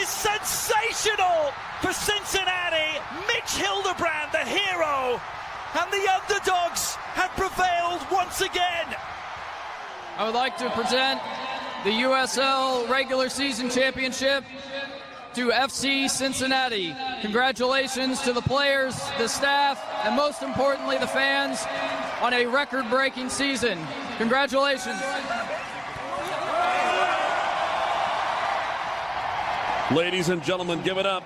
is sensational for Cincinnati. Mitch Hildebrand, the hero, and the underdogs have prevailed once again. I would like to present the USL regular season championship to FC Cincinnati. Congratulations to the players, the staff, and most importantly, the fans on a record-breaking season. Congratulations. Ladies and gentlemen, give it up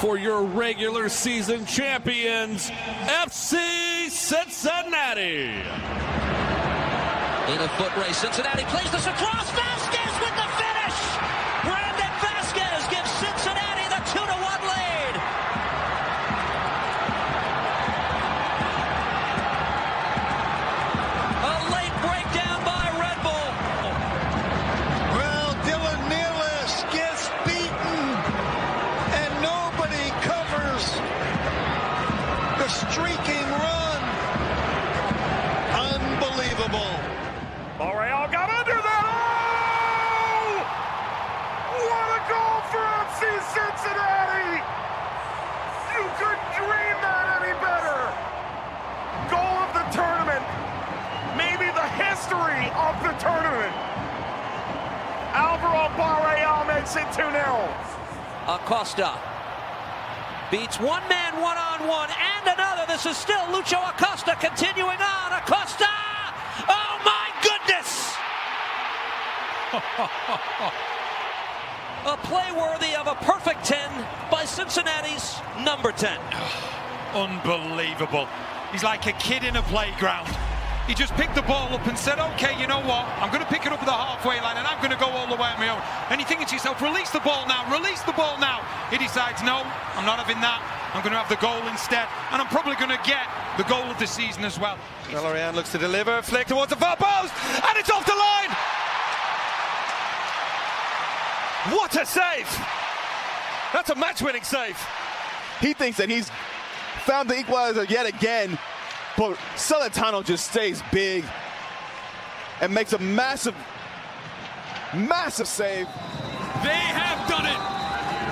for your regular season champions, FC Cincinnati. In a foot race, Cincinnati plays this across. Vasquez with the finish. Brandon Vasquez gives Cincinnati the 2-1 lead. A late breakdown by Red Bull. Well, Dylan Nealis gets beaten, and nobody covers the streaking run. Unbelievable. L'Oreal got under that. Oh! What a goal for FC Cincinnati! You couldn't dream that any better. Goal of the tournament. Maybe the history of the tournament. Alvaro Barreal makes it 2-0. Acosta beats one man one-on-one and another. This is still Lucho Acosta continuing on. Acosta! Oh my goodness! A play worthy of a perfect 10 by Cincinnati's number 10. Unbelievable. He's like a kid in a playground. He just picked the ball up and said, okay, you know what? I'm going to pick it up at the halfway line and I'm going to go all the way on my own. And you're thinking to yourself, release the ball now, release the ball now. He decides, no, I'm not having that. I'm going to have the goal instead. And I'm probably going to get the goal of the season as well. Valerian looks to deliver, flick towards the far post, and it's off the line! What a save! That's a match-winning save. He thinks that he's found the equalizer yet again, but Celentano just stays big and makes a massive save. They have done it.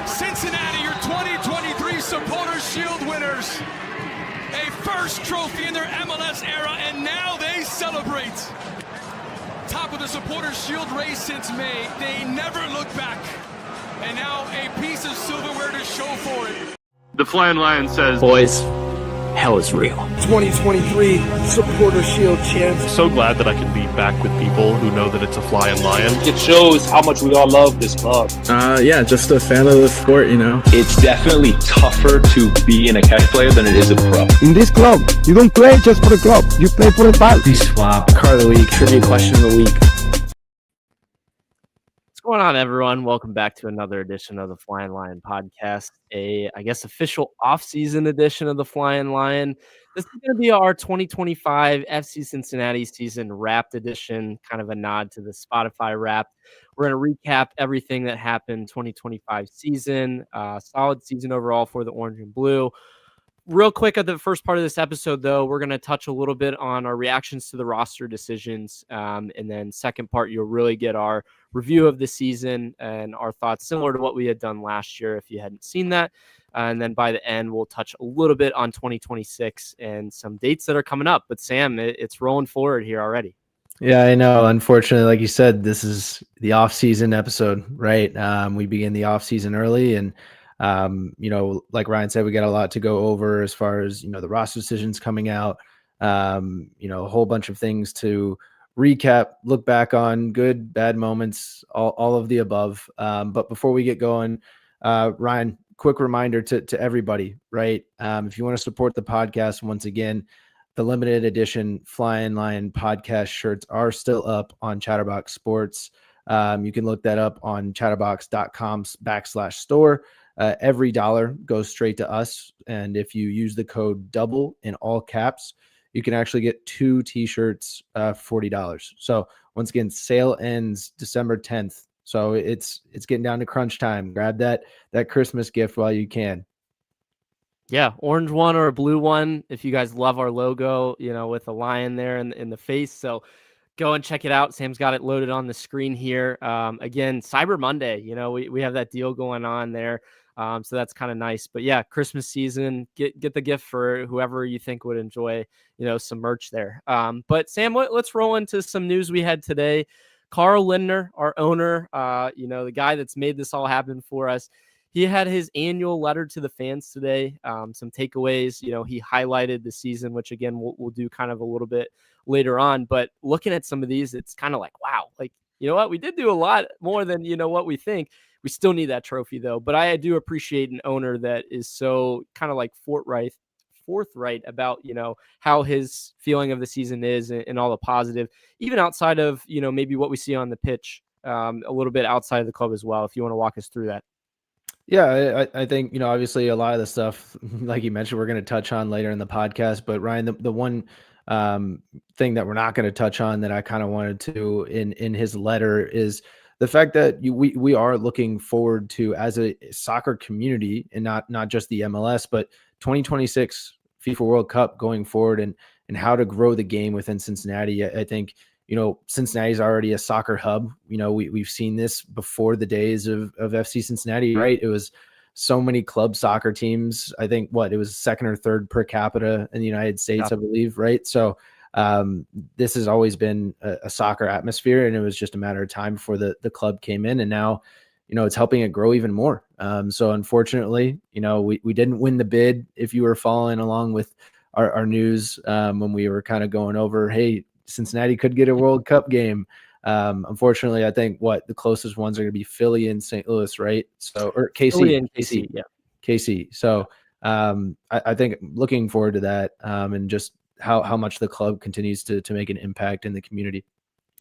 Cincinnati, your 2023 Supporters Shield winners. A first trophy in their MLS era, and now they celebrate. Top of the Supporters Shield race since May. They never look back. And now a piece of silverware to show for it. The Flying Lion says, boys, hell is real. 2023 Supporter Shield champs. So glad that I can be back with people who know that it's a Flying Lion. It shows how much we all love this club. Yeah, just a fan of the sport, you know. It's definitely tougher to be in a cash player than it is a pro. In this club, you don't play just for the club. You play for the ball. Swap, car of the week, trivia question of the week. What's going on, everyone? Welcome back to another edition of the Flying Lion podcast, official off-season edition of the Flying Lion. This is going to be our 2025 FC Cincinnati season wrapped edition, kind of a nod to the Spotify wrap. We're going to recap everything that happened 2025 season, solid season overall for the Orange and Blue. Real quick at the first part of this episode, though, we're going to touch a little bit on our reactions to the roster decisions. And then second part, you'll really get our review of the season and our thoughts similar to what we had done last year if you hadn't seen that. And then by the end, we'll touch a little bit on 2026 and some dates that are coming up. But Sam, it's rolling forward here already. Yeah, I know. Unfortunately, like you said, this is the off-season episode, right? We begin the off-season early, and like Ryan said, we got a lot to go over as far as, the roster decisions coming out, a whole bunch of things to recap, look back on, good, bad moments, all of the above. But before we get going, Ryan, quick reminder to everybody, right? If you want to support the podcast, once again, the limited edition Flying Lion podcast shirts are still up on Chatterbox Sports. You can look that up on chatterbox.com/store. Every dollar goes straight to us. And if you use the code DOUBLE in all caps, you can actually get 2 t-shirts for $40. So once again, sale ends December 10th. So it's getting down to crunch time. Grab that Christmas gift while you can. Yeah, orange one or a blue one if you guys love our logo, with a lion there in the face. So go and check it out. Sam's got it loaded on the screen here. Again, Cyber Monday, we have that deal going on there. So that's kind of nice. But yeah, Christmas season, get the gift for whoever you think would enjoy, some merch there. But Sam, let's roll into some news we had today. Carl Lindner, our owner, the guy that's made this all happen for us, he had his annual letter to the fans today. Some takeaways, he highlighted the season, which again, we'll do kind of a little bit later on. But looking at some of these, it's kind of like, wow, like, you know what? We did do a lot more than, what we think. We still need that trophy, though. But I do appreciate an owner that is so kind of like forthright about, how his feeling of the season is and all the positive, even outside of, maybe what we see on the pitch, a little bit outside of the club as well, if you want to walk us through that. Yeah, I think, obviously a lot of the stuff, like you mentioned, we're going to touch on later in the podcast. But Ryan, the one thing that we're not going to touch on that I kind of wanted to in his letter is the fact that we are looking forward to, as a soccer community, and not just the MLS, but 2026 FIFA World Cup going forward, and how to grow the game within Cincinnati. I think, Cincinnati is already a soccer hub. We've seen this before the days of FC Cincinnati, right? It was so many club soccer teams. I think it was second or third per capita in the United States, I believe, right? So this has always been a soccer atmosphere, and it was just a matter of time before the club came in, and now, it's helping it grow even more. So unfortunately, we didn't win the bid. If you were following along with our news when we were kind of going over, hey, Cincinnati could get a World Cup game. Unfortunately, I think the closest ones are going to be Philly and St. Louis, right? So, or KC, yeah, KC. So I think looking forward to that, and just how much the club continues to make an impact in the community.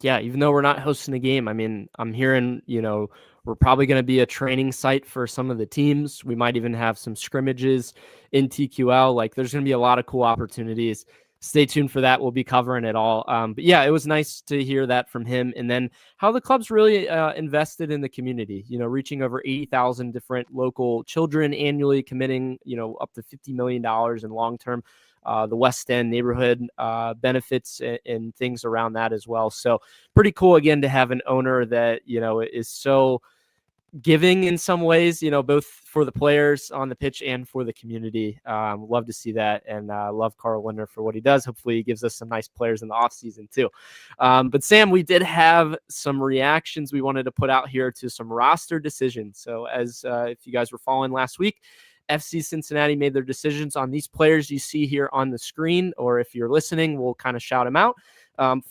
Yeah, even though we're not hosting a game, I mean, I'm hearing, we're probably going to be a training site for some of the teams. We might even have some scrimmages in TQL. Like, there's going to be a lot of cool opportunities. Stay tuned for that. We'll be covering it all. But yeah, it was nice to hear that from him. And then how the club's really invested in the community, reaching over 80,000 different local children annually, committing, up to $50 million in long-term, the West End neighborhood benefits and things around that as well. So pretty cool, again, to have an owner that, is so giving in some ways, both for the players on the pitch and for the community. Love to see that, and love Carl Lindner for what he does. Hopefully he gives us some nice players in the offseason too. But Sam, we did have some reactions we wanted to put out here to some roster decisions. So as if you guys were following last week, FC Cincinnati made their decisions on these players you see here on the screen, or if you're listening, we'll kind of shout them out.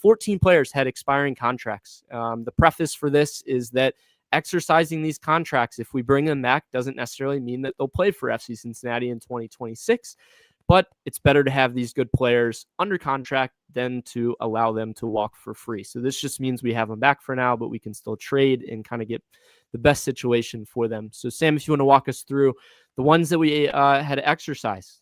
14 players had expiring contracts. The preface for this is that exercising these contracts, if we bring them back, doesn't necessarily mean that they'll play for FC Cincinnati in 2026, but it's better to have these good players under contract than to allow them to walk for free. So this just means we have them back for now, but we can still trade and kind of get the best situation for them. So Sam, if you want to walk us through the ones that we had to exercise.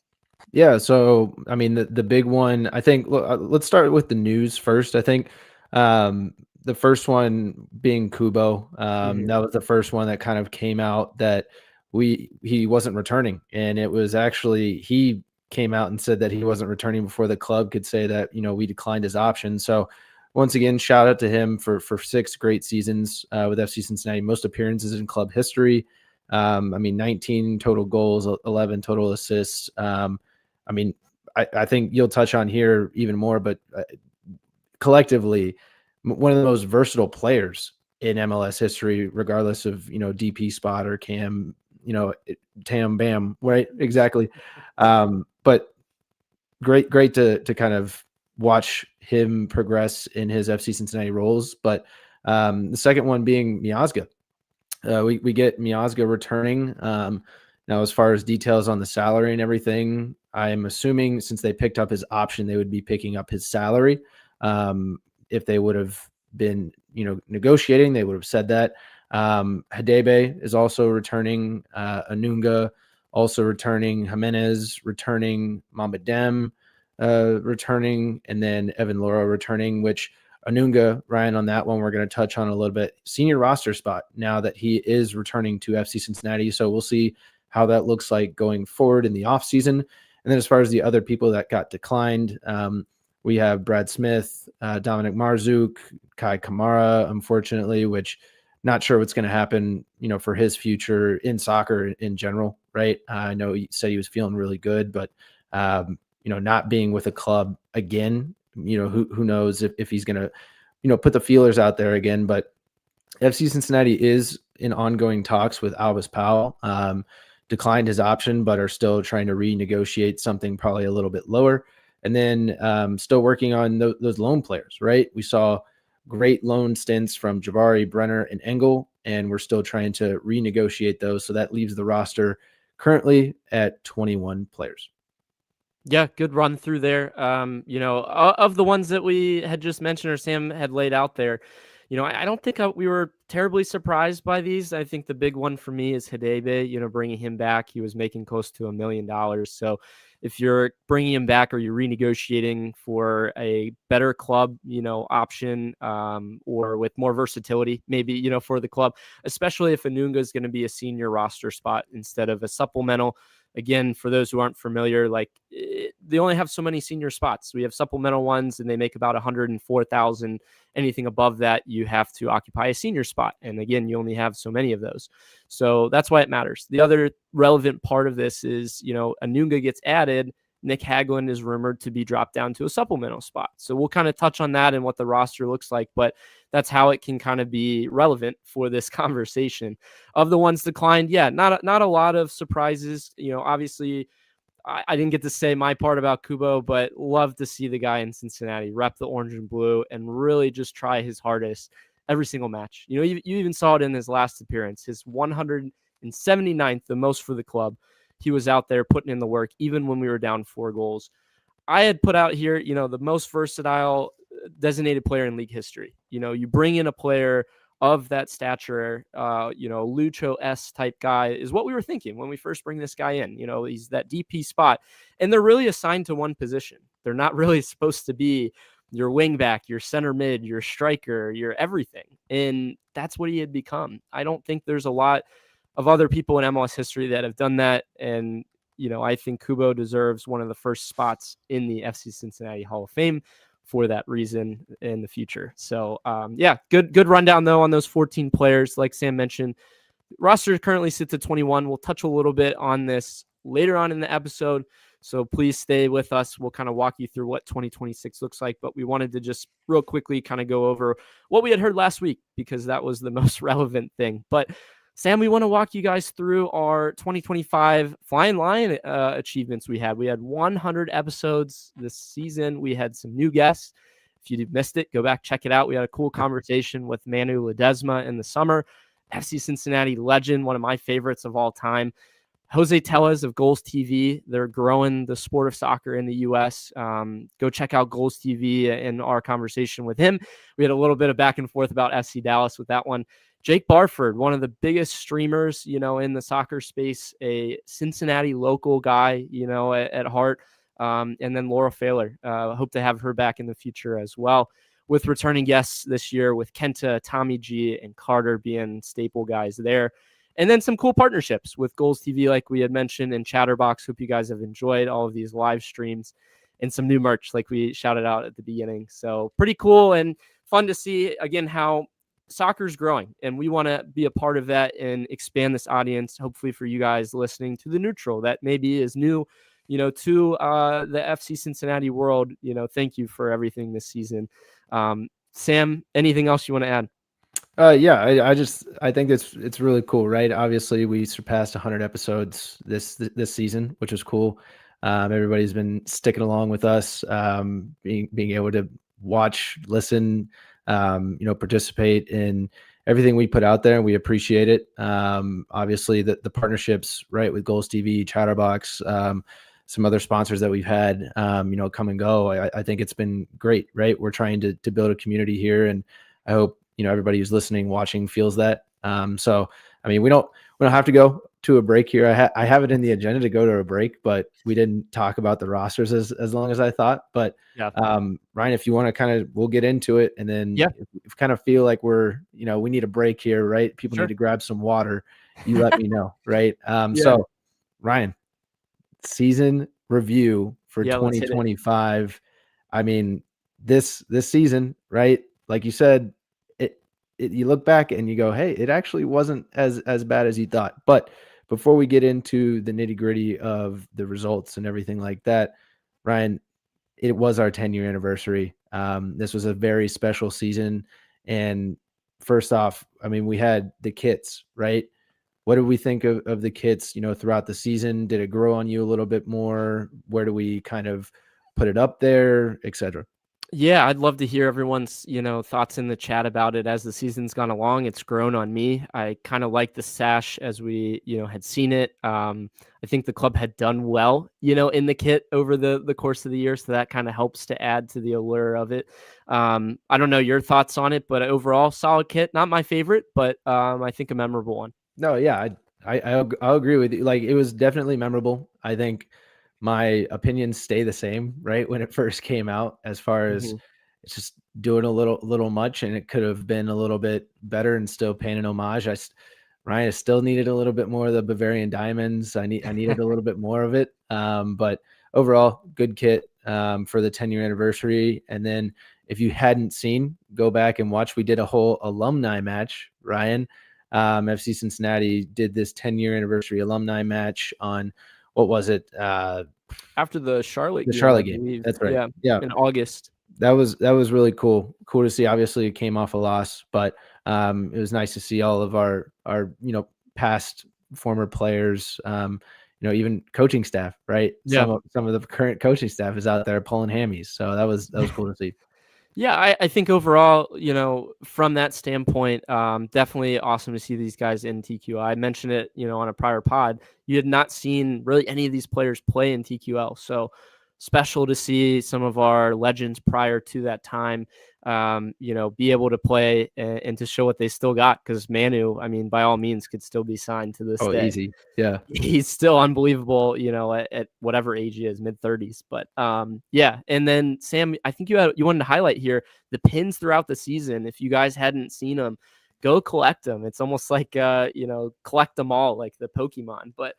Yeah. So, I mean, the big one, I think, let's start with the news first. I think the first one being Kubo. That was the first one that kind of came out that he wasn't returning. And it was actually, he came out and said that he wasn't returning before the club could say that, we declined his option. So once again, shout out to him for 6 great seasons with FC Cincinnati, most appearances in club history. 19 total goals, 11 total assists. I think you'll touch on here even more, but collectively, one of the most versatile players in MLS history, regardless of, DP spot or cam, tam bam, right? Exactly. But great to kind of watch him progress in his FC Cincinnati roles. But the second one being Miazga. We get Miazga returning. Now, as far as details on the salary and everything, I'm assuming since they picked up his option, they would be picking up his salary. If they would have been, negotiating, they would have said that. Hadebe is also returning. Anunga also returning. Jimenez returning. Momba Dem returning. And then Evan Louro returning, which Anunga, Ryan, on that one, we're going to touch on a little bit. Senior roster spot now that he is returning to FC Cincinnati. So we'll see how that looks like going forward in the offseason. And then as far as the other people that got declined, we have Brad Smith, Dominic Marczuk, Kai Kamara, unfortunately, which not sure what's going to happen, for his future in soccer in general, right? I know he said he was feeling really good, but, not being with a club again, who knows if he's going to, put the feelers out there again. But FC Cincinnati is in ongoing talks with Albus Powell, declined his option, but are still trying to renegotiate something probably a little bit lower. And then still working on those loan players, right? We saw great loan stints from Jabbari, Brenner, and Engel, and we're still trying to renegotiate those. So that leaves the roster currently at 21 players. Yeah, good run through there. Of the ones that we had just mentioned or Sam had laid out there, I don't think we were terribly surprised by these. I think the big one for me is Hadebe, bringing him back. He was making close to $1 million. So if you're bringing him back or you're renegotiating for a better club, option, or with more versatility, maybe, for the club, especially if Anunga is going to be a senior roster spot instead of a supplemental. Again, for those who aren't familiar, they only have so many senior spots. We have supplemental ones and they make about $104,000. Anything above that, you have to occupy a senior spot. And again, you only have so many of those. So that's why it matters. The other relevant part of this is, Anunga gets added. Nick Hagglund is rumored to be dropped down to a supplemental spot. So we'll kind of touch on that and what the roster looks like, but that's how it can kind of be relevant for this conversation. Of the ones declined, not a lot of surprises. Obviously, I didn't get to say my part about Kubo, but love to see the guy in Cincinnati rep the orange and blue and really just try his hardest every single match. You even saw it in his last appearance, his 179th, the most for the club. He was out there putting in the work, even when we were down 4 goals. I had put out here, the most versatile designated player in league history. You bring in a player of that stature, Lucho-esque type guy is what we were thinking when we first bring this guy in. He's that DP spot, and they're really assigned to one position. They're not really supposed to be your wing back, your center mid, your striker, your everything. And that's what he had become. I don't think there's a lot of other people in MLS history that have done that. And, I think Kubo deserves one of the first spots in the FC Cincinnati Hall of Fame for that reason in the future. So, good rundown, though, on those 14 players. Like Sam mentioned, roster currently sits at 21. We'll touch a little bit on this later on in the episode. So please stay with us. We'll kind of walk you through what 2026 looks like. But we wanted to just real quickly kind of go over what we had heard last week because that was the most relevant thing. But Sam, we want to walk you guys through our 2025 Flying Lion achievements we had. We had 100 episodes this season. We had some new guests. If you missed it, go back, check it out. We had a cool conversation with Manu Ledesma in the summer. FC Cincinnati legend, one of my favorites of all time. Jose Tellez of Goals TV. They're growing the sport of soccer in the U.S. Go check out Goals TV and our conversation with him. We had a little bit of back and forth about FC Dallas with that one. Jake Barford, one of the biggest streamers, in the soccer space, a Cincinnati local guy, at heart. And then Laura Failer. Hope to have her back in the future as well. With returning guests this year with Kenta, Tommy G, and Carter being staple guys there. And then some cool partnerships with Goals TV, like we had mentioned, and Chatterbox. Hope you guys have enjoyed all of these live streams and some new merch like we shouted out at the beginning. So pretty cool and fun to see, again, how soccer's growing, and we want to be a part of that and expand this audience, hopefully for you guys listening to the neutral that maybe is new, to the FC Cincinnati world. Thank you for everything this season. Sam, anything else you want to add? I think it's really cool, right? Obviously, we surpassed 100 episodes this season, which is cool. Everybody's been sticking along with us, being able to watch, listen, participate in everything we put out there, and we appreciate it. Obviously, the partnerships, right, with Goals TV, Chatterbox, some other sponsors that we've had, come and go. I think it's been great, right? We're trying to build a community here, and I hope everybody who's listening, watching feels that. So, I mean, we don't have to go to a break here. I have it in the agenda to go to a break, but we didn't talk about the rosters as long as I thought. But Ryan, if you want to we'll get into it, and then if you kind of feel like we're, we need a break here, right? People need to grab some water. You let me know, right? So Ryan, season review for 2025. I mean, this season, right? Like you said, you look back and you go, hey, it actually wasn't as bad as you thought. But before we get into the nitty gritty of the results and everything like that, Ryan, it was our 10-year anniversary. This was a very special season. And first off, I mean, we had the kits, right? What did we think of the kits, throughout the season? Did it grow on you a little bit more? Where do we kind of put it up there, etc.? Yeah, I'd love to hear everyone's, thoughts in the chat about it as the season's gone along. It's grown on me. I kind of like the sash as we, had seen it. I think the club had done well, in the kit over the course of the year. So that kind of helps to add to the allure of it. I don't know your thoughts on it, but overall solid kit. Not my favorite, but I think a memorable one. No, yeah, I'll agree with you. Like, it was definitely memorable. I think my opinions stay the same, right? When it first came out, as far as it's just doing a little much, and it could have been a little bit better and still paying an homage. Ryan, I still needed a little bit more of the Bavarian diamonds. I needed a little bit more of it. But overall, good kit for the 10-year anniversary. And then if you hadn't seen, go back and watch. We did a whole alumni match, Ryan. FC Cincinnati did this 10-year anniversary alumni match on, what was it? After the Charlotte game. That's right. Yeah. In August. That was really cool. Cool to see. Obviously, it came off a loss, but it was nice to see all of our past former players, even coaching staff, right? Yeah. Some of the current coaching staff is out there pulling hammies. So that was cool to see. Yeah, I think overall, from that standpoint, definitely awesome to see these guys in TQL. I mentioned it, on a prior pod. You had not seen really any of these players play in TQL. So special to see some of our legends prior to that time, be able to play and to show what they still got. Because Manu, I mean, by all means, could still be signed to this day. Easy. Yeah. He's still unbelievable, at whatever age he is, mid-30s. But yeah. And then Sam, I think you wanted to highlight here the pins throughout the season. If you guys hadn't seen them, go collect them. It's almost like collect them all, like the Pokemon. But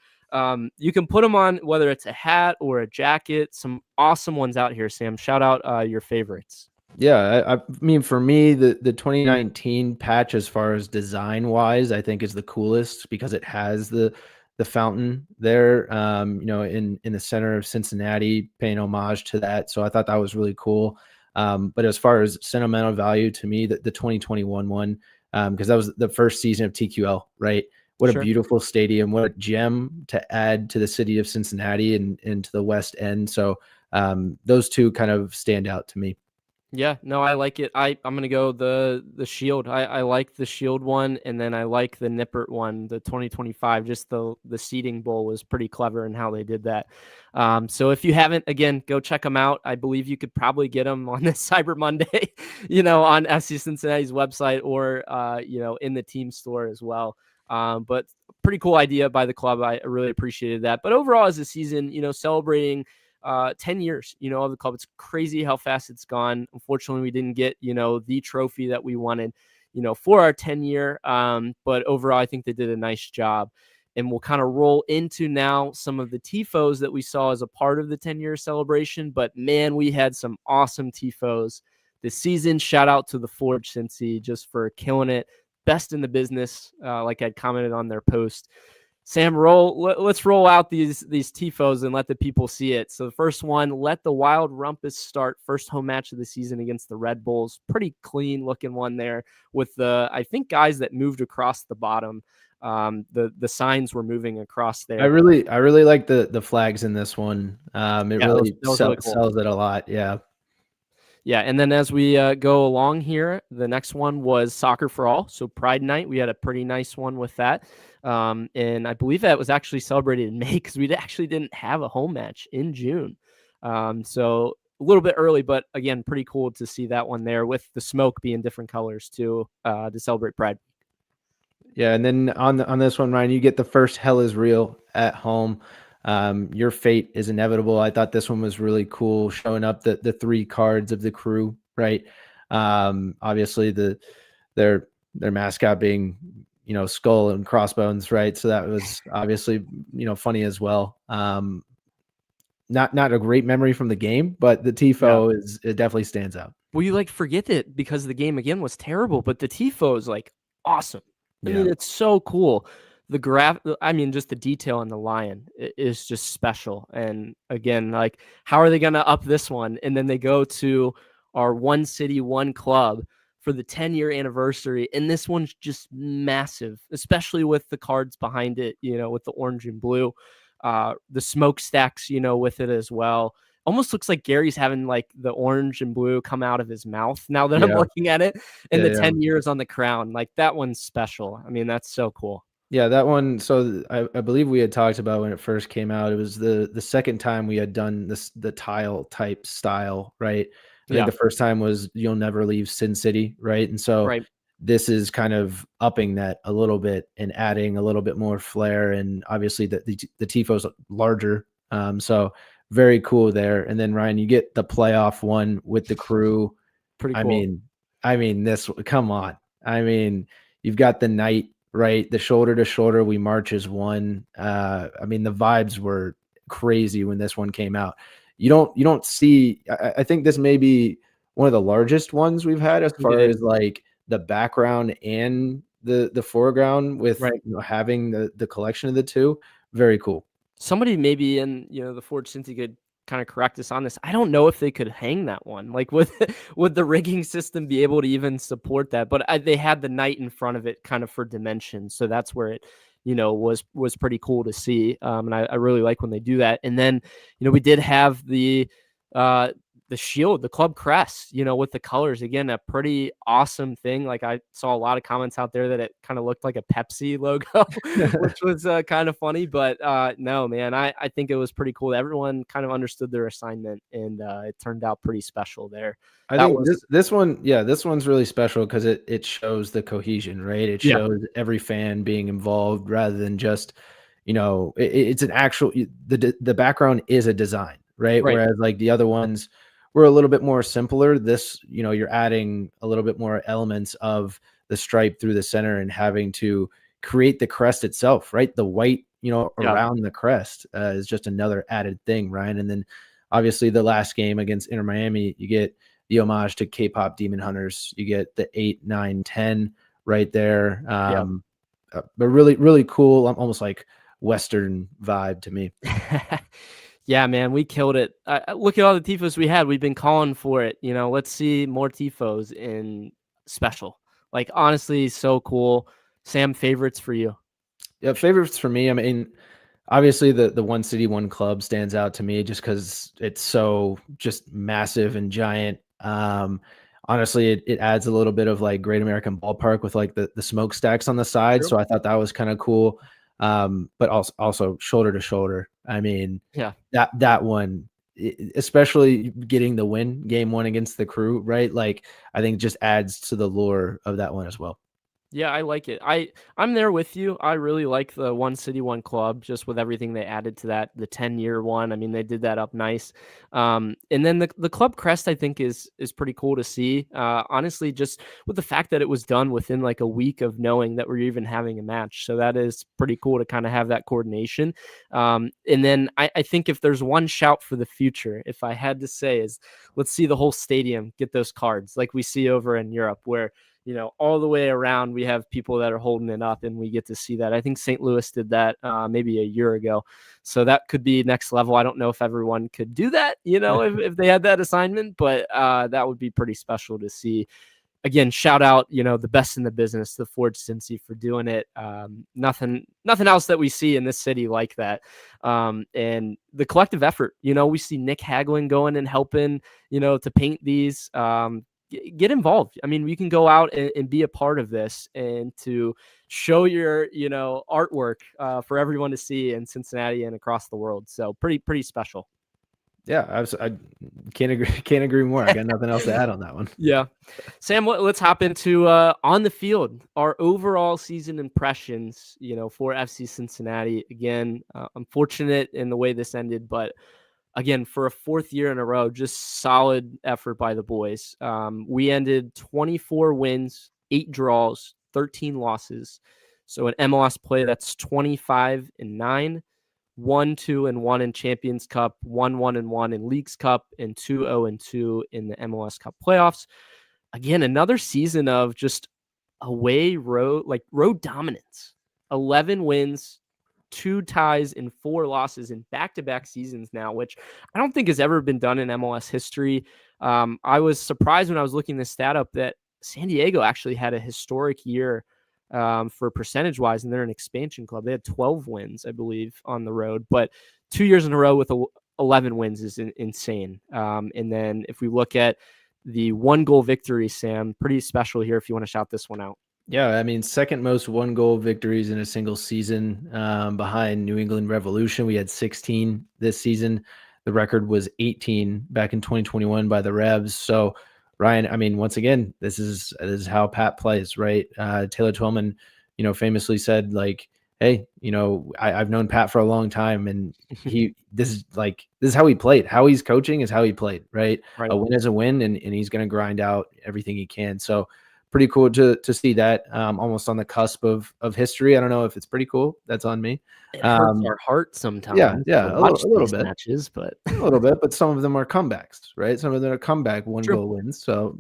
you can put them on whether it's a hat or a jacket. Some awesome ones out here, Sam. Shout out your favorites. Yeah, I mean, for me, the 2019 patch, as far as design wise, I think is the coolest because it has the fountain there, in the center of Cincinnati, paying homage to that. So I thought that was really cool. But as far as sentimental value to me, the 2021 one, because that was the first season of TQL, right? What a beautiful stadium, what a gem to add to the city of Cincinnati and to the West End. So those two kind of stand out to me. Yeah, no, I like it. I'm gonna go the Shield. I like the Shield one, and then I like the Nippert one, the 2025. Just the seating bowl was pretty clever in how they did that. So if you haven't, again, go check them out. I believe you could probably get them on this Cyber Monday, on FC Cincinnati's website or in the team store as well. But pretty cool idea by the club. I really appreciated that. But overall, as a season, celebrating 10 years, of the club. It's crazy how fast it's gone. Unfortunately, we didn't get, the trophy that we wanted, for our 10-year. But overall, I think they did a nice job. And we'll kind of roll into now some of the TIFOs that we saw as a part of the 10-year celebration. But man, we had some awesome TIFOs this season. Shout out to the Forge Cincy just for killing it. Best in the business, like I'd commented on their post. Sam, let's roll out these TIFOs and let the people see it. So the first one, let the Wild Rumpus start. First home match of the season against the Red Bulls. Pretty clean looking one there with I think guys that moved across the bottom. The signs were moving across there. I really like the flags in this one. It sells it a lot. Yeah. Yeah, and then as we go along here, the next one was Soccer for All. So Pride Night, we had a pretty nice one with that. And I believe that was actually celebrated in May because we actually didn't have a home match in June. So a little bit early, but again, pretty cool to see that one there with the smoke being different colors too, to celebrate Pride. Yeah, and then on this one, Ryan, you get the first Hell is Real at home. Your fate is inevitable. I thought this one was really cool, showing up the three cards of the crew, right? Obviously their mascot being, skull and crossbones, right? So that was obviously, funny as well. not a great memory from the game, but the tifo it definitely stands out. Well, you like forget it because the game again was terrible, but the tifo is like awesome. I mean, it's so cool. Just the detail on the lion is just special. And again, like, how are they going to up this one? And then they go to our one city, one club for the 10-year anniversary. And this one's just massive, especially with the cards behind it, with the orange and blue, the smokestacks, with it as well. Almost looks like Gary's having like the orange and blue come out of his mouth now that I'm looking at it, and the 10 years on the crown. Like, that one's special. I mean, that's so cool. Yeah, that one. So I believe we had talked about when it first came out. It was the second time we had done the tile type style, right? I think the first time was You'll Never Leave Sin City, right? And so this is kind of upping that a little bit and adding a little bit more flair, and obviously the tifo's larger. So very cool there. And then Ryan, you get the playoff one with the crew. Pretty cool. I mean this. Come on. I mean, you've got the night, right? The shoulder to shoulder, we march as one. I mean, the vibes were crazy when this one came out. You don't see. I think this may be one of the largest ones we've had as far as like the background and the foreground with having the collection of the two. Very cool. Somebody maybe in the Forge Cincy could kind of correct us on this. I don't know if they could hang that one. Like, would the rigging system be able to even support that? But they had the knight in front of it kind of for dimension. So that's where it, was pretty cool to see. And I really like when they do that. And then, we did have the shield, the club crest, with the colors. Again, a pretty awesome thing. Like, I saw a lot of comments out there that it kind of looked like a Pepsi logo, which was kind of funny. But no, man, I think it was pretty cool. Everyone kind of understood their assignment, and it turned out pretty special there. I think this one's really special because it shows the cohesion, right? It shows every fan being involved rather than just, it's an actual, the background is a design, right? Whereas like the other ones, we're a little bit more simpler. This, you're adding a little bit more elements of the stripe through the center and having to create the crest itself, right? The white, around the crest is just another added thing, Ryan. And then obviously the last game against Inter Miami, you get the homage to K-pop Demon Hunters. You get the 8, 9, 10 right there. But really, really cool. Almost like Western vibe to me. Yeah, man, we killed it. Look at all the tifos we had. We've been calling for it. Let's see more tifos in special. Like, honestly, so cool. Sam, favorites for you? Yeah, favorites for me. I mean, obviously the one city, one club stands out to me just because it's so just massive and giant. Honestly, it adds a little bit of like Great American Ballpark with like the smokestacks on the side. So I thought that was kind of cool. But also shoulder to shoulder. I mean, that one, especially getting the win game one against the crew, right? Like, I think just adds to the lure of that one as well. Yeah, I like it. I'm there with you. I really like the one city, one club, just with everything they added to that, the 10-year one. I mean, they did that up nice. And then the club crest, I think, is pretty cool to see. Honestly, just with the fact that it was done within like a week of knowing that we're even having a match. So that is pretty cool to kind of have that coordination. And then I think if there's one shout for the future, if I had to say, is let's see the whole stadium get those cards like we see over in Europe, where all the way around, we have people that are holding it up, and we get to see that. I think St. Louis did that maybe a year ago. So that could be next level. I don't know if everyone could do that, if they had that assignment, but that would be pretty special to see. Again, shout out, the best in the business, the Forge Cincy, for doing it. Nothing else that we see in this city like that. And the collective effort, we see Nick Hagelin going and helping, to paint these. Get involved. I mean, we can go out and be a part of this and to show your, artwork for everyone to see in Cincinnati and across the world. So pretty special. Yeah, I can't agree more. I got nothing else to add on that one. Yeah. Sam, let's hop into on the field, our overall season impressions, for FC Cincinnati. Again, I'm fortunate in the way this ended, but again, for a fourth year in a row, just solid effort by the boys. We ended 24 wins, 8 draws, 13 losses. So an MLS play, that's 25-9. 1-2-1 in Champions Cup, 1-1-1 in Leagues Cup, and 2-0-2 in the MLS Cup playoffs. Again, another season of just road dominance. 11 wins, 2 ties, and 4 losses in back-to-back seasons now, which I don't think has ever been done in MLS history. I was surprised when I was looking this stat up that San Diego actually had a historic year for percentage-wise, and they're an expansion club. They had 12 wins, I believe, on the road, but 2 years in a row with 11 wins is insane. And then if we look at the 1-goal victory, Sam, pretty special here if you want to shout this one out. Yeah, I mean, second most 1-goal victories in a single season, behind New England Revolution. We had 16 this season. The record was 18 back in 2021 by the Revs. So, Ryan, I mean, once again, this is how Pat plays, right? Taylor Twellman, famously said, like, hey, I've known Pat for a long time, and this is how he played. How he's coaching is how he played, right? A win is a win, and he's going to grind out everything he can. So pretty cool to see that, almost on the cusp of history. I don't know if it's pretty cool. That's on me. It hurts our heart sometimes. Yeah, a little bit. Matches, but a little bit. But some of them are comebacks, right? Some of them are comeback 1-goal wins. So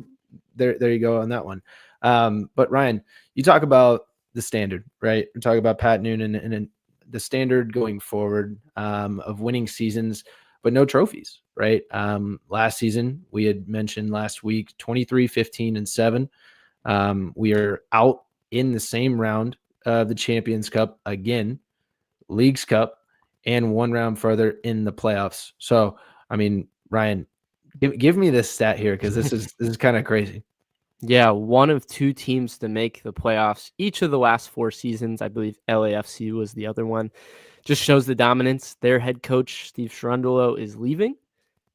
there you go on that one. But Ryan, you talk about the standard, right? We're talking about Pat Noonan and the standard going forward, of winning seasons, but no trophies, right? Last season, we had mentioned last week, 23-15-7. We are out in the same round of the Champions Cup again, Leagues Cup, and 1 round further in the playoffs. So, I mean, Ryan, give me this stat here, because this is kind of crazy. Yeah, 1 of 2 teams to make the playoffs each of the last 4 seasons. I believe LAFC was the other one. Just shows the dominance. Their head coach, Steve Cherundolo, is leaving.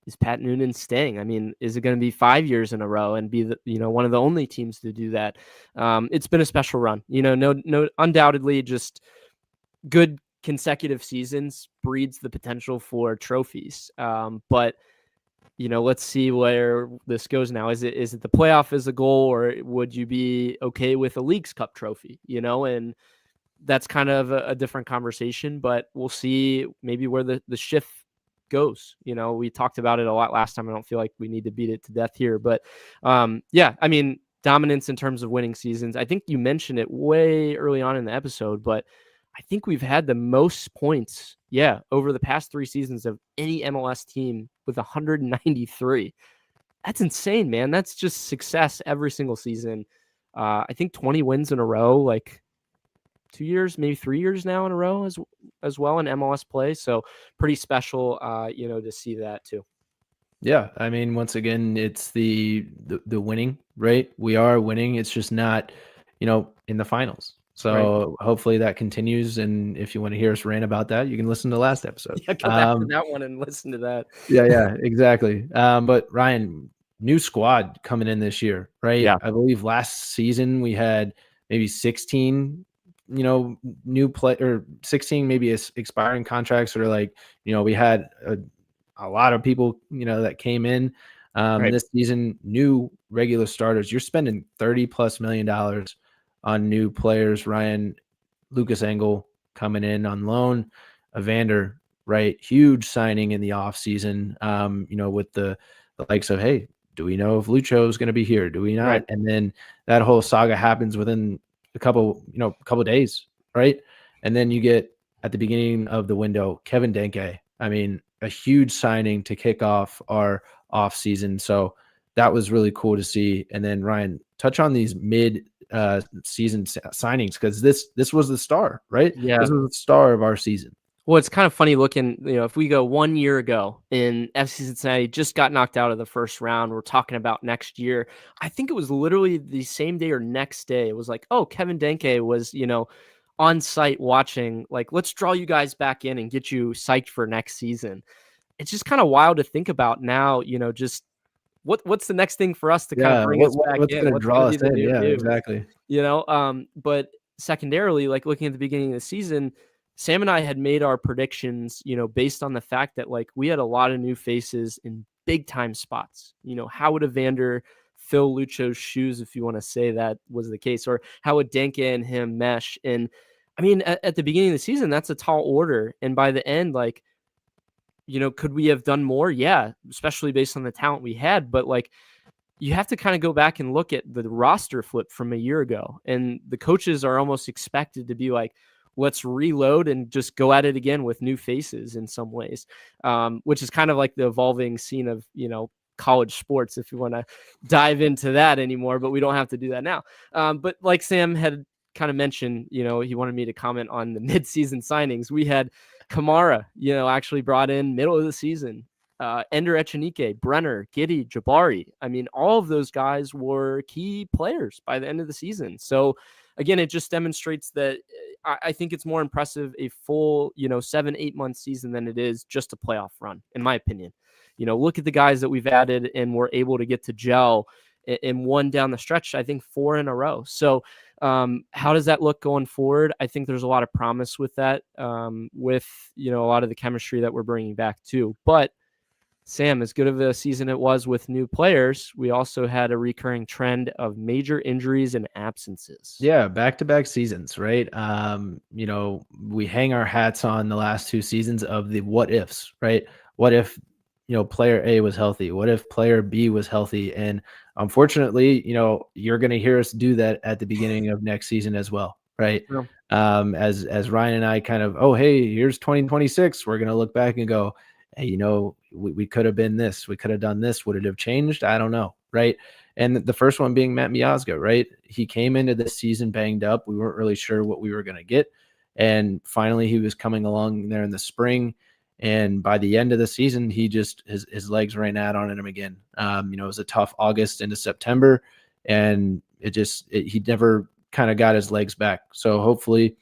Is Pat Noonan staying? I mean, is it going to be 5 years in a row and be one of the only teams to do that? It's been a special run. No, undoubtedly, just good consecutive seasons breeds the potential for trophies. But let's see where this goes now. Is it the playoff as a goal, or would you be okay with a Leagues Cup trophy? And that's kind of a different conversation. But we'll see maybe where the shift goes. We talked about it a lot last time. I don't feel like we need to beat it to death here, but yeah, I mean, dominance in terms of winning seasons. I think you mentioned it way early on in the episode, but I think we've had the most points, over the past 3 seasons of any MLS team with 193. That's insane, man. That's just success every single season. I think 20 wins in a row, like 2 years, maybe 3 years now in a row as well in MLS play. So pretty special, to see that too. Yeah, I mean, once again, it's the winning, right? We are winning. It's just not, in the finals. So hopefully that continues. And if you want to hear us rant about that, you can listen to the last episode. Yeah, go back to that one and listen to that. Yeah, exactly. But Ryan, new squad coming in this year, right? Yeah. I believe last season we had maybe 16 new play, or 16 maybe expiring contracts, or like, we had a lot of people, that came in this season, new regular starters. You're spending $30+ million on new players. Ryan, Lucas Engel coming in on loan, Evander, right? Huge signing in the offseason, with the likes of, hey, do we know if Lucho is going to be here? Do we not? Right. And then that whole saga happens within a couple days, right? And then you get at the beginning of the window, Kevin Denke. I mean, a huge signing to kick off our off season. So that was really cool to see. And then Ryan, touch on these mid season signings, because this was the star, right? Yeah, this was the star of our season. Well, it's kind of funny looking, if we go 1 year ago in FC Cincinnati, just got knocked out of the first round. We're talking about next year. I think it was literally the same day or next day. It was like, oh, Kevin Denke was, on site watching, like, let's draw you guys back in and get you psyched for next season. It's just kind of wild to think about now, just what's the next thing for us to kind of bring us back what's in? Going to draw us in? Yeah, do? Exactly. But secondarily, like looking at the beginning of the season, Sam and I had made our predictions, based on the fact that like we had a lot of new faces in big time spots. How would Evander fill Lucho's shoes, if you want to say that was the case, or how would Denke and him mesh? And I mean, at the beginning of the season, that's a tall order. And by the end, like, could we have done more? Yeah, especially based on the talent we had. But like, you have to kind of go back and look at the roster flip from a year ago. And the coaches are almost expected to be like, let's reload and just go at it again with new faces in some ways, which is kind of like the evolving scene of, college sports, if you want to dive into that anymore, but we don't have to do that now. But like Sam had kind of mentioned, he wanted me to comment on the mid-season signings. We had Kamara, actually brought in middle of the season. Ender Echenike, Brenner, Giddy, Jabbari. I mean, all of those guys were key players by the end of the season. So again, it just demonstrates that I think it's more impressive a full, 7-8 month season than it is just a playoff run, in my opinion. Look at the guys that we've added and we're able to get to gel in one down the stretch, I think 4 in a row. So how does that look going forward? I think there's a lot of promise with that, with, a lot of the chemistry that we're bringing back too. But Sam, as good of a season it was with new players, we also had a recurring trend of major injuries and absences. Yeah, back-to-back seasons, right? We hang our hats on the last 2 seasons of the what ifs, right? What if, player A was healthy? What if player B was healthy? And unfortunately, you're going to hear us do that at the beginning of next season as well, right? Yeah. As Ryan and I kind of, hey, here's 2026. We're going to look back and go, hey, we could have been this. We could have done this. Would it have changed? I don't know, right? And the first one being Matt Miazga, right? He came into this season banged up. We weren't really sure what we were going to get. And finally, he was coming along there in the spring. And by the end of the season, he just his legs ran out on him again. It was a tough August into September, and he never kind of got his legs back. So hopefully,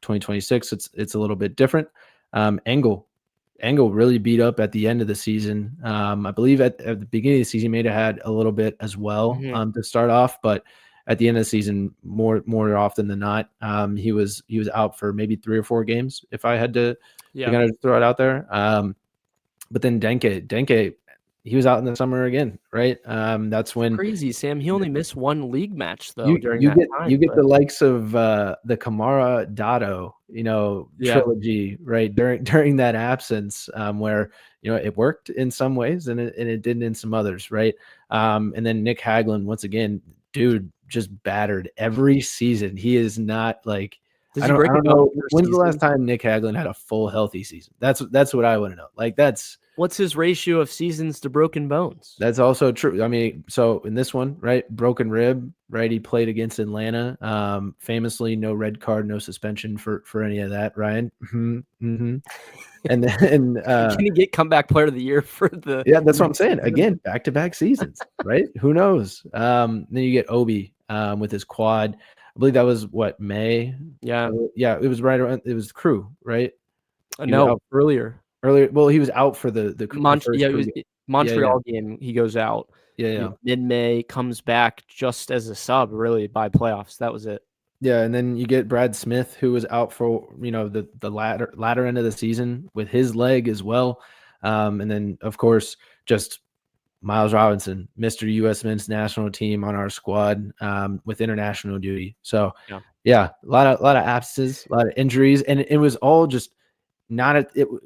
2026 it's a little bit different. Engel really beat up at the end of the season. I believe at the beginning of the season, he may have had a little bit as well to start off, but at the end of the season, more often than not, he was out for maybe 3 or 4 games. If I had to kind of throw it out there. But then Denke, he was out in the summer again, right? That's when crazy Sam. He only missed 1 league match though. You get the likes of the Kamara Dotto, trilogy, right? During that absence, where it worked in some ways and it didn't in some others, right? And then Nick Hagelin, once again, dude, just battered every season. He is not like. I don't know. When's the last time Nick Hagelin had a full healthy season? That's what I want to know. Like what's his ratio of seasons to broken bones? That's also true. I mean, so in this one, right, broken rib, right? He played against Atlanta. Famously, no red card, no suspension for any of that. Ryan, mm-hmm. And then can he get comeback player of the year for the? Yeah, that's what I'm saying. Again, back-to-back seasons, right? Who knows? Then you get Obi with his quad. I believe that was May. Yeah. It was right around. It was Crew, right? No, earlier. Well, he was out for the Montreal game. He goes out. Yeah. Mid-May, comes back just as a sub, really, by playoffs. That was it. Yeah, and then you get Brad Smith, who was out for the latter end of the season with his leg as well, and then of course just Miles Robinson, Mr. U.S. Men's National Team on our squad with international duty. So, yeah, a lot of absences, a lot of injuries, and it was all just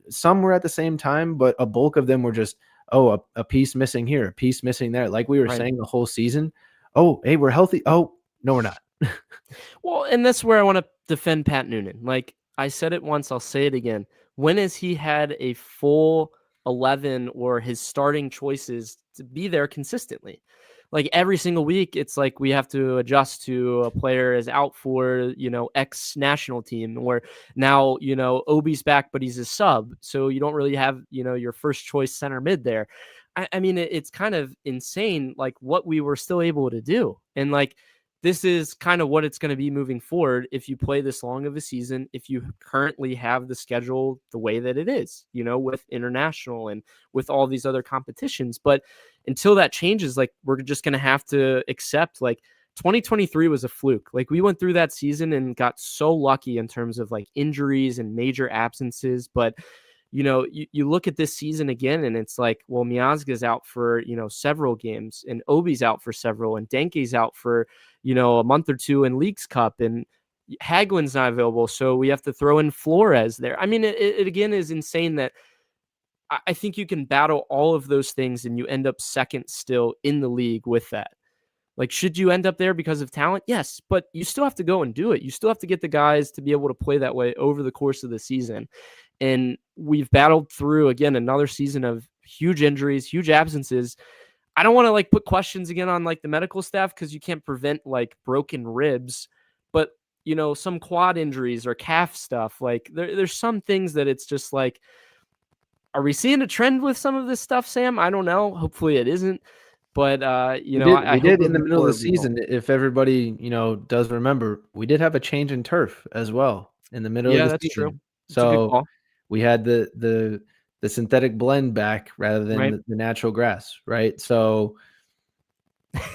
some were at the same time, but a bulk of them were just a piece missing here, a piece missing there, like we were saying the whole season. Oh, hey, we're healthy. Oh, no, we're not. Well, and that's where I want to defend Pat Noonan. Like I said it once, I'll say it again. When has he had a full 11 or his starting choices to be there consistently? Like every single week, it's like we have to adjust to a player is out for, X national team, or now, Obi's back, but he's a sub. So you don't really have, your first choice center mid there. I mean, it's kind of insane, like what we were still able to do. And like, this is kind of what it's going to be moving forward if you play this long of a season, if you currently have the schedule the way that it is, with international and with all these other competitions. But until that changes, like we're just going to have to accept like 2023 was a fluke. Like we went through that season and got so lucky in terms of like injuries and major absences. But you look at this season again and it's like, well, Miazga's out for, several games and Obi's out for several and Denke's out for, a month or two in Leagues Cup. And Hagelin's not available, so we have to throw in Flores there. I mean, it again is insane that I think you can battle all of those things and you end up second still in the league with that. Like, should you end up there because of talent? Yes, but you still have to go and do it. You still have to get the guys to be able to play that way over the course of the season. And we've battled through, again, another season of huge injuries, huge absences. I don't want to like put questions again on like the medical staff because you can't prevent like broken ribs, but some quad injuries or calf stuff. Like there's some things that it's just like, are we seeing a trend with some of this stuff, Sam? I don't know. Hopefully it isn't. But, we did in the middle of the season. If everybody, does remember, we did have a change in turf as well in the middle of the season. Yeah, that's true. So we had the synthetic blend back rather than the natural grass, right? So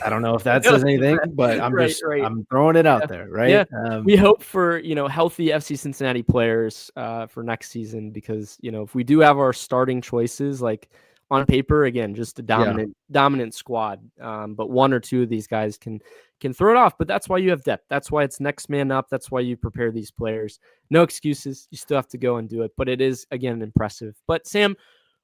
I don't know if that says anything, but I'm I'm throwing it out there, right? Yeah. We hope for, healthy FC Cincinnati players for next season because, if we do have our starting choices, like on paper, again, just a dominant squad. But one or two of these guys can throw it off. But that's why you have depth. That's why it's next man up. That's why you prepare these players. No excuses. You still have to go and do it. But it is, again, impressive. But Sam,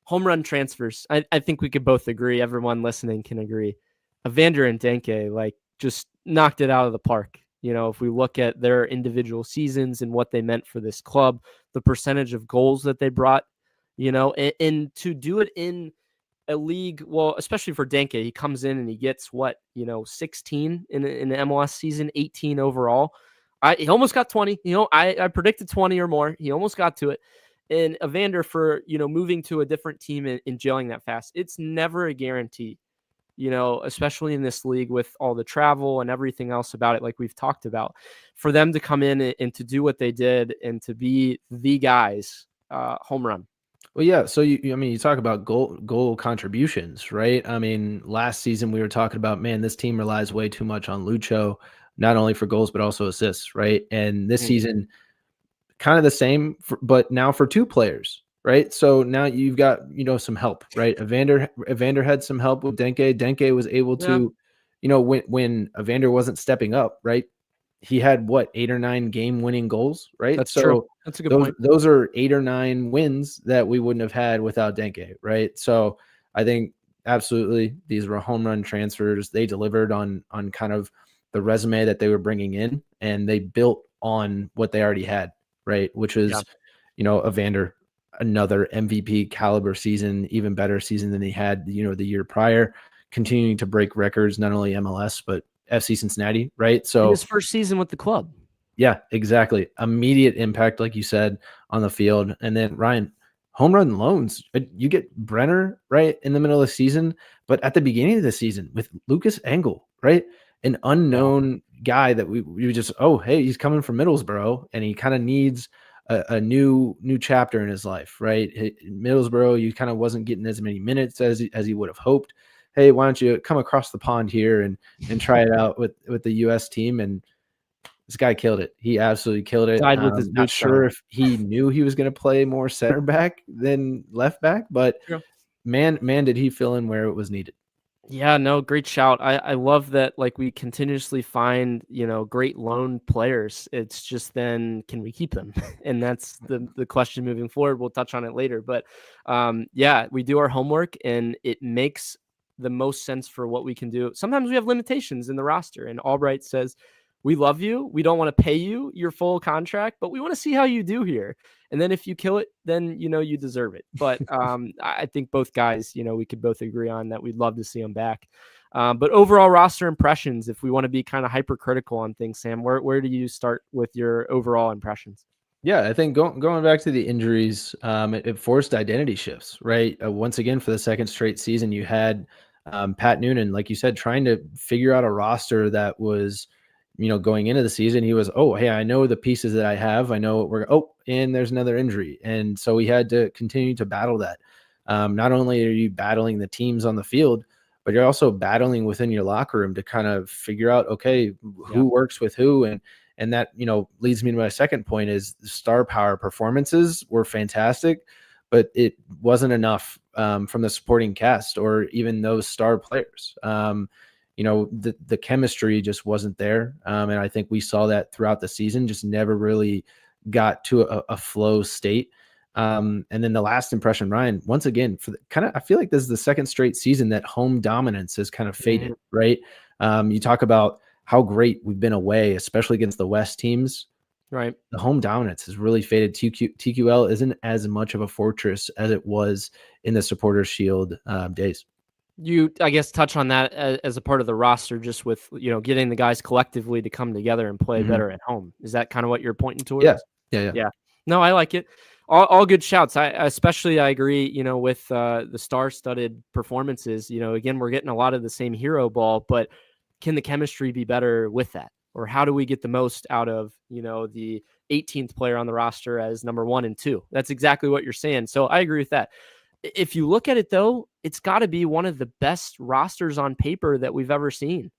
home run transfers. I think we could both agree. Everyone listening can agree. Evander and Denke, like, just knocked it out of the park. If we look at their individual seasons and what they meant for this club, the percentage of goals that they brought, and to do it in a league, well, especially for Denke, he comes in and he gets 16 in the MLS season, 18 overall. He almost got 20. I predicted 20 or more. He almost got to it. And Evander for, moving to a different team and gelling that fast, it's never a guarantee, especially in this league with all the travel and everything else about it, like we've talked about, for them to come in and to do what they did and to be the guys, home run. Well, yeah. So you talk about goal contributions, right? I mean, last season we were talking about, man, this team relies way too much on Lucho, not only for goals but also assists, right? And this season, kind of the same, but now for two players, right? So now you've got some help, right? Evander had some help with Denke. Denke was able to, when Evander wasn't stepping up, right? He had 8 or 9 game-winning goals, right? That's true. That's a good point. Those are 8 or 9 wins that we wouldn't have had without Denke, right? So I think absolutely these were home run transfers. They delivered on kind of the resume that they were bringing in, and they built on what they already had, right? Which was, Evander, another MVP caliber season, even better season than he had, the year prior, continuing to break records, not only MLS but FC Cincinnati, right? So in his first season with the club. Yeah, exactly. Immediate impact, like you said, on the field. And then Ryan, home run loans. You get Brenner right in the middle of the season, but at the beginning of the season with Lucas Engel, right? An unknown guy that we just, hey, he's coming from Middlesbrough and he kind of needs a new chapter in his life, right? Middlesbrough, you kind of wasn't getting as many minutes as he would have hoped. Hey, why don't you come across the pond here and try it out with the U.S. team? And this guy killed it. He absolutely killed it. Not sure if he knew he was going to play more center back than left back, but man, did he fill in where it was needed. Yeah, no, great shout. I love that, like, we continuously find, great loan players. It's just then, can we keep them? And that's the question moving forward. We'll touch on it later. But, we do our homework, and it makes the most sense for what we can do. Sometimes we have limitations in the roster, and Albright says, we love you. We don't want to pay you your full contract, but we want to see how you do here. And then if you kill it, then, you deserve it. But I think both guys, we could both agree on that. We'd love to see them back. But overall roster impressions, if we want to be kind of hypercritical on things, Sam, where do you start with your overall impressions? Yeah, I think going back to the injuries, it forced identity shifts, right? Once again, for the second straight season, you had Pat Noonan, like you said, trying to figure out a roster that was, going into the season, he was, hey, I know the pieces that I have. I know and there's another injury. And so we had to continue to battle that. Not only are you battling the teams on the field, but you're also battling within your locker room to kind of figure out, who works with who. And that, leads me to my second point is the star power performances were fantastic, but it wasn't enough from the supporting cast or even those star players. the chemistry just wasn't there. And I think we saw that throughout the season, just never really got to a flow state. And then the last impression, Ryan, once again, I feel like this is the second straight season that home dominance has kind of faded, right? You talk about how great we've been away, especially against the West teams. Right. The home dominance has really faded. TQL isn't as much of a fortress as it was in the Supporters Shield days. You, I guess, touch on that as a part of the roster, just with, getting the guys collectively to come together and play better at home. Is that kind of what you're pointing towards? Yeah. No, I like it. All good shouts. I agree, with the star-studded performances. Again, we're getting a lot of the same hero ball, but can the chemistry be better with that? Or how do we get the most out of, the 18th player on the roster as number 1 and 2? That's exactly what you're saying. So I agree with that. If you look at it, though, it's got to be one of the best rosters on paper that we've ever seen.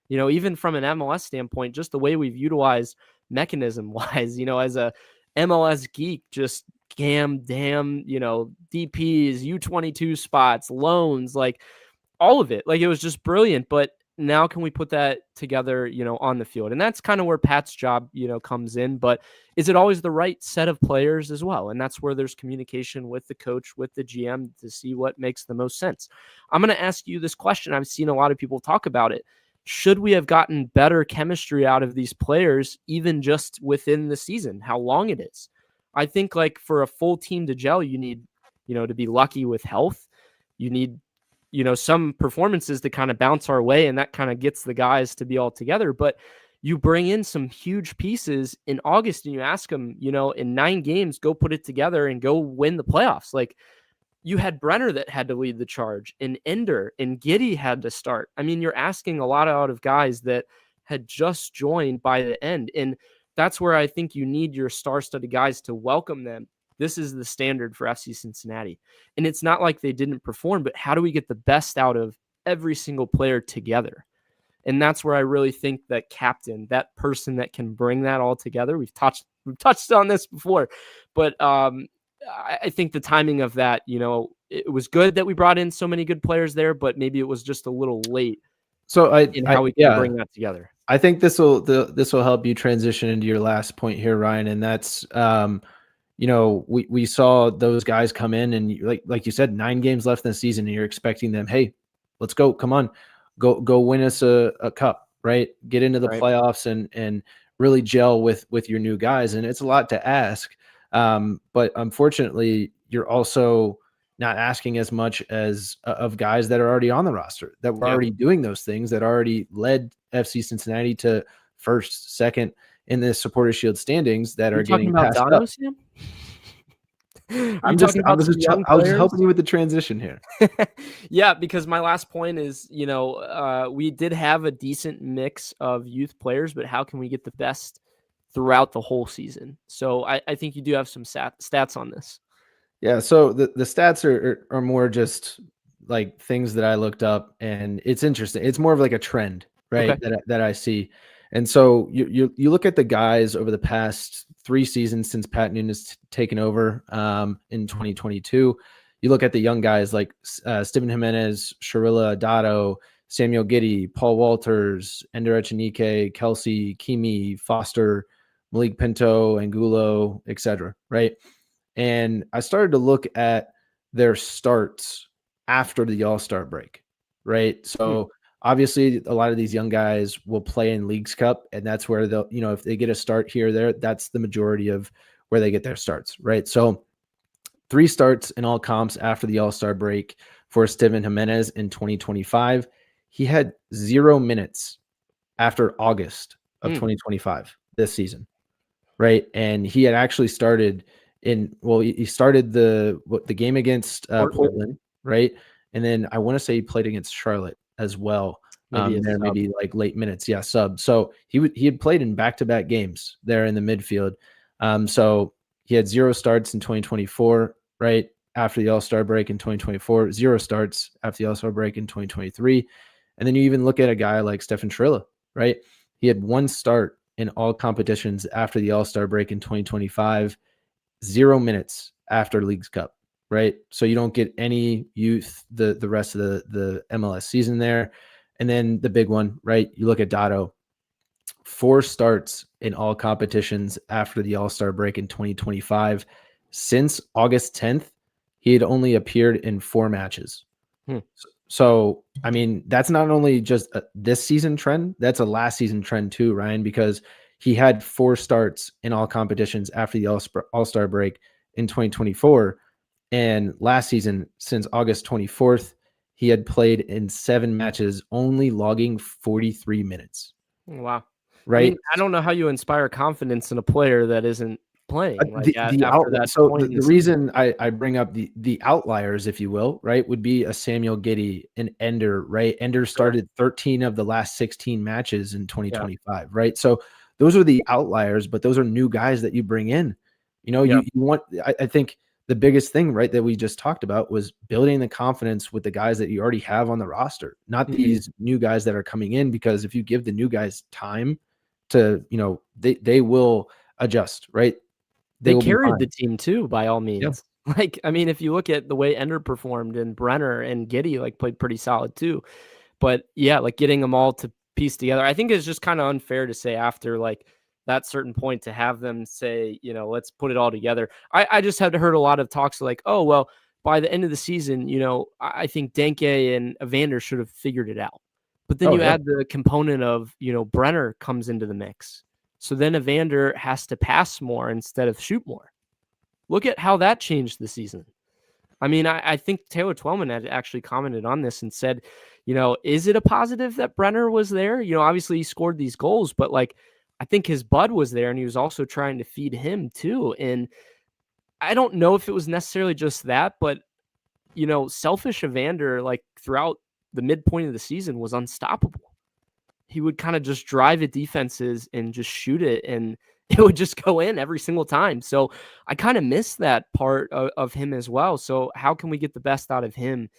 Even from an MLS standpoint, just the way we've utilized mechanism-wise, as a MLS geek, just damn, DPs, U22 spots, loans, like all of it. Like, it was just brilliant. But now can we put that together, on the field? And that's kind of where Pat's job, comes in. But is it always the right set of players as well? And that's where there's communication with the coach, with the GM, to see what makes the most sense. I'm going to ask you this question. I've seen a lot of people talk about it. Should we have gotten better chemistry out of these players, even just within the season, how long it is? I think, like, for a full team to gel, you need, to be lucky with health. You need, some performances to kind of bounce our way, and that kind of gets the guys to be all together. But you bring in some huge pieces in August and you ask them, in 9 games, go put it together and go win the playoffs. Like, you had Brenner that had to lead the charge, and Ender and Giddy had to start. I mean, you're asking a lot out of guys that had just joined by the end. And that's where I think you need your star-studded guys to welcome them. This is the standard for FC Cincinnati. And it's not like they didn't perform, but how do we get the best out of every single player together? And that's where I really think that captain, that person that can bring that all together, we've touched on this before, but I think the timing of that, it was good that we brought in so many good players there, but maybe it was just a little late. So how we can bring that together. I think this will help you transition into your last point here, Ryan, and that's we saw those guys come in, and like you said, 9 games left in the season, and you're expecting them, hey, let's go, come on, go win us a cup, right? Get into the playoffs and really gel with your new guys, and it's a lot to ask. But unfortunately, you're also not asking as much as of guys that are already on the roster, that were already doing those things, that already led FC Cincinnati to first, second in the Supporters Shield standings, that are getting passed up. I was helping you with the transition here. Yeah, because my last point is, we did have a decent mix of youth players, but how can we get the best throughout the whole season? So I think you do have some stats on this. Yeah, so the stats are more just like things that I looked up, and it's interesting. It's more of like a trend, right? Okay. That I see. And so you look at the guys over the past 3 seasons since Pat Noonan has taken over in 2022. You look at the young guys like Steven Jimenez, Sharilla Adato, Samuel Giddy, Paul Walters, Ender Echenike, Kelsey, Kimi, Foster, Malik Pinto, Angulo, etc. Right? And I started to look at their starts after the All-Star break, right? So obviously a lot of these young guys will play in Leagues Cup, and that's where they'll, if they get a start here or there, that's the majority of where they get their starts, right? So 3 starts in all comps after the All-Star break for Steven Jimenez in 2025. He had 0 minutes after August of 2025 this season, right? And he had actually started he started the game against Portland, right? And then I want to say he played against Charlotte as well. Maybe like late minutes, sub. So he had played in back-to-back games there in the midfield. So he had 0 starts in 2024, right after the All-Star break in 2024. 0 starts after the All-Star break in 2023, and then you even look at a guy like Stefan Sharilla, right? He had 1 start in all competitions after the All-Star break in 2025. 0 minutes after Leagues Cup, right? So you don't get any youth the rest of the MLS season there. And then the big one, right? You look at Dotto, 4 starts in all competitions after the All-Star break in 2025. Since August 10th, he had only appeared in 4 matches. So, I mean, that's not only just this season trend, that's a last season trend too, Ryan, because he had 4 starts in all competitions after the All-Star break in 2024. And last season, since August 24th, he had played in 7 matches, only logging 43 minutes. Wow. Right. I mean, I don't know how you inspire confidence in a player that isn't playing. The reason I bring up the outliers, if you will, right, would be a Samuel Giddey, an Ender, right? Ender started 13 of the last 16 matches in 2025, right? So those are the outliers, but those are new guys that you bring in. You know, you want, I think the biggest thing, right, that we just talked about was building the confidence with the guys that you already have on the roster, not these new guys that are coming in, because if you give the new guys time to, you know, they will adjust, right? They carried the team too, by all means. Like, I mean, if you look at the way Ender performed and Brenner and Giddey like played pretty solid too. But yeah, like getting them all to piece together, I think it's just kind of unfair to say after like that certain point to have them say, you know, let's put it all together. I just had heard a lot of talks like, oh, well, by the end of the season, you know, I think Denke and Evander should have figured it out. But then add the component of, you know, Brenner comes into the mix. So then Evander has to pass more instead of shoot more. Look at how that changed the season. I mean, I think Taylor Twellman had actually commented on this and said, you know, is it a positive that Brenner was there? You know, obviously he scored these goals, but like, I think his bud was there and he was also trying to feed him too. And I don't know if it was necessarily just that, but, you know, selfish Evander, like throughout the midpoint of the season, was unstoppable. He would kind of just drive at defenses and just shoot it, and it would just go in every single time. So I kind of miss that part of him as well. So how can we get the best out of him?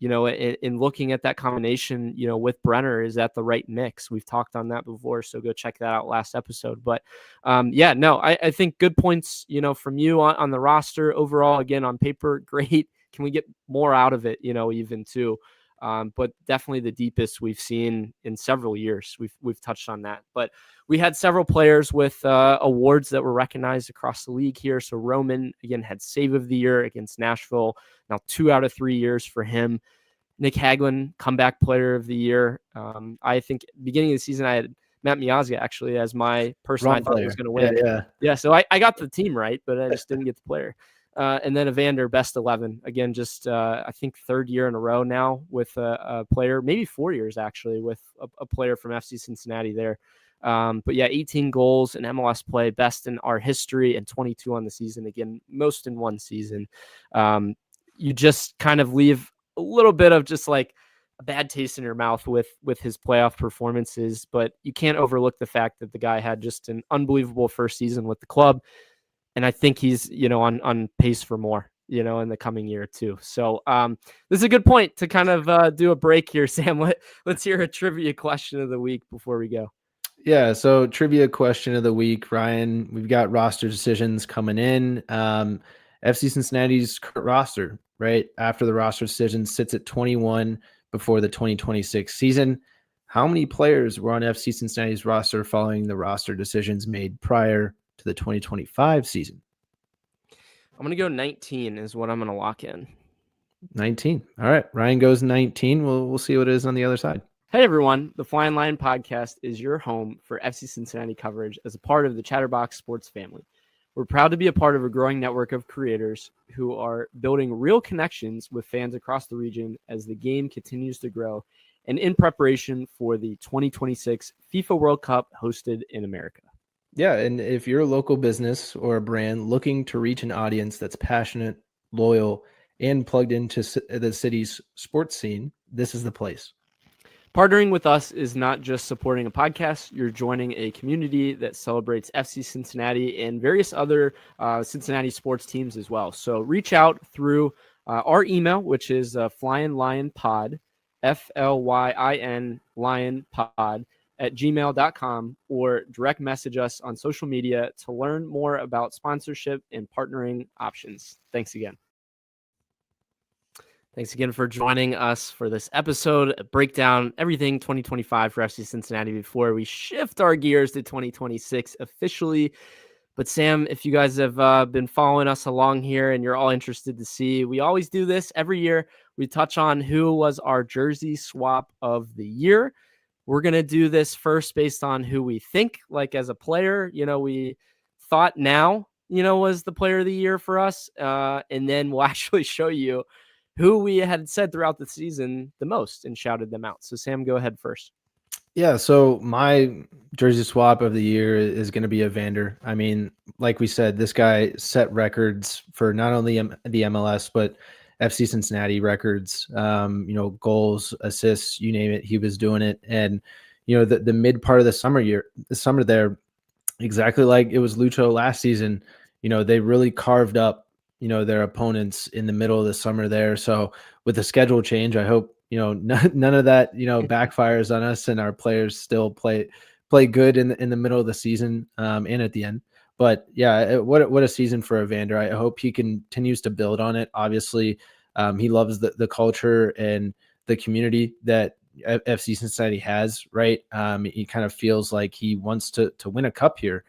You know, in looking at that combination, you know, with Brenner, is that the right mix? We've talked on that before, so go check that out last episode. But I think good points, you know, from you on the roster overall. Again, on paper, great. Can we get more out of it? You know, even too. But definitely the deepest we've seen in several years. We've touched on that, but we had several players with awards that were recognized across the league here. So Roman, again, had save of the year against Nashville. Now 2 out of 3 years for him. Nick Hagelin, comeback player of the year. I think beginning of the season, I had Matt Miazga actually as my person I thought was going to win. Yeah. So I got the team right, but I just didn't get the player. And then Evander, best 11. Again, just I think 3rd year in a row now with a player, maybe 4 years actually, with a player from FC Cincinnati there. But yeah, 18 goals in MLS play, best in our history, and 22 on the season. Again, most in one season. You just kind of leave a little bit of just like a bad taste in your mouth with his playoff performances, but you can't overlook the fact that the guy had just an unbelievable first season with the club. And I think he's, you know, on pace for more, you know, in the coming year too. So this is a good point to kind of do a break here, Sam. Let's hear a trivia question of the week before we go. Yeah, so trivia question of the week, Ryan. We've got roster decisions coming in. FC Cincinnati's current roster, right, after the roster decision, sits at 21 before the 2026 season. How many players were on FC Cincinnati's roster following the roster decisions made prior to the 2025 season? I'm going to go 19 is what I'm going to lock in. 19. All right. Ryan goes 19. We'll see what it is on the other side. Hey, everyone. The Flying Lion podcast is your home for FC Cincinnati coverage as a part of the Chatterbox Sports family. We're proud to be a part of a growing network of creators who are building real connections with fans across the region as the game continues to grow and in preparation for the 2026 FIFA World Cup hosted in America. Yeah, and if you're a local business or a brand looking to reach an audience that's passionate, loyal, and plugged into the city's sports scene, this is the place. Partnering with us is not just supporting a podcast. You're joining a community that celebrates FC Cincinnati and various other Cincinnati sports teams as well. So reach out through our email, which is Flying Lion Pod, FLYIN Lion Pod @gmail.com, or direct message us on social media to learn more about sponsorship and partnering options. Thanks again. Thanks again for joining us for this episode, a breakdown everything 2025 for FC Cincinnati before we shift our gears to 2026 officially. But Sam, if you guys have been following us along here and you're all interested to see, we always do this every year. We touch on who was our jersey swap of the year. We're going to do this first based on who we think, like as a player, we thought now, was the player of the year for us. And then we'll actually show you who we had said throughout the season the most and shouted them out. So Sam, go ahead first. Yeah, so my jersey swap of the year is going to be Evander. I mean, like we said, this guy set records for not only the MLS, but FC Cincinnati records, goals, assists, you name it, he was doing it. And, the mid part of the summer there, exactly like it was Lucho last season, they really carved up, their opponents in the middle of the summer there. So with the schedule change, I hope, none of that, backfires on us and our players still play good in the middle of the season and at the end. But yeah, what a season for Evander. I hope he continues to build on it. Obviously, he loves the culture and the community that FC Cincinnati has, right? He kind of feels like he wants to win a cup here.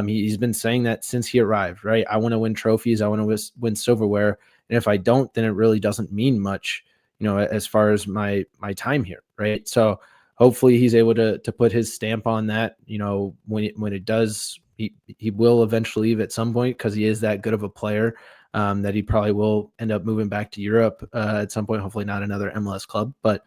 He's been saying that since he arrived, right? I want to win trophies. I want to win silverware. And if I don't, then it really doesn't mean much, as far as my time here, right? So hopefully he's able to put his stamp on that, when it does, he will eventually leave at some point because he is that good of a player that he probably will end up moving back to Europe at some point, hopefully not another MLS club. But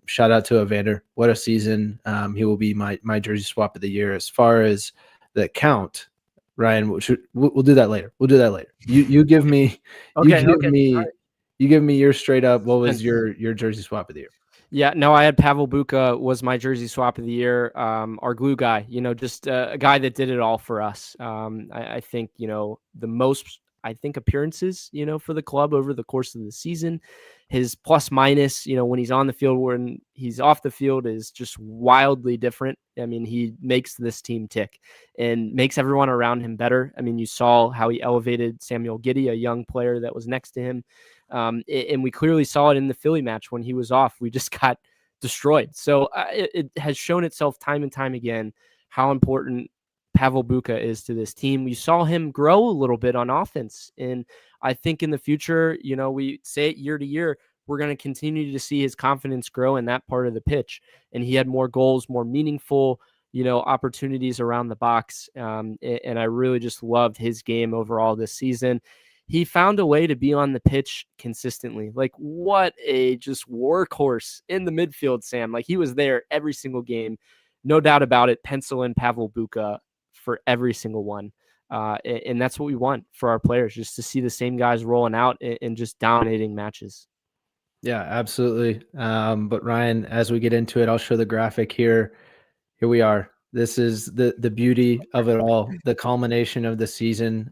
shout out to Evander. What a season. He will be my jersey swap of the year. As far as the count, Ryan, we'll do that later. We'll do that later. You give me you give me your straight up. What was your jersey swap of the year? Yeah, no, I had Powell was my jersey swap of the year. Our glue guy, just a guy that did it all for us. I think, the most, appearances, for the club over the course of the season. His plus minus, when he's on the field, when he's off the field is just wildly different. I mean, he makes this team tick and makes everyone around him better. I mean, you saw how he elevated Samuel Giddey, a young player that was next to him. And we clearly saw it in the Philly match when he was off. We just got destroyed. So it has shown itself time and time again how important Pavel Buka is to this team. We saw him grow a little bit on offense. And I think in the future, we say it year to year, we're going to continue to see his confidence grow in that part of the pitch. And he had more goals, more meaningful, opportunities around the box. And I really just loved his game overall this season. He found a way to be on the pitch consistently. Like, what a just workhorse in the midfield, Sam. Like, he was there every single game. No doubt about it. Pencil in Pavel Buka for every single one. And that's what we want for our players, just to see the same guys rolling out and just dominating matches. Yeah, absolutely. But Ryan, as we get into it, I'll show the graphic here. Here we are. This is the beauty of it all, the culmination of the season.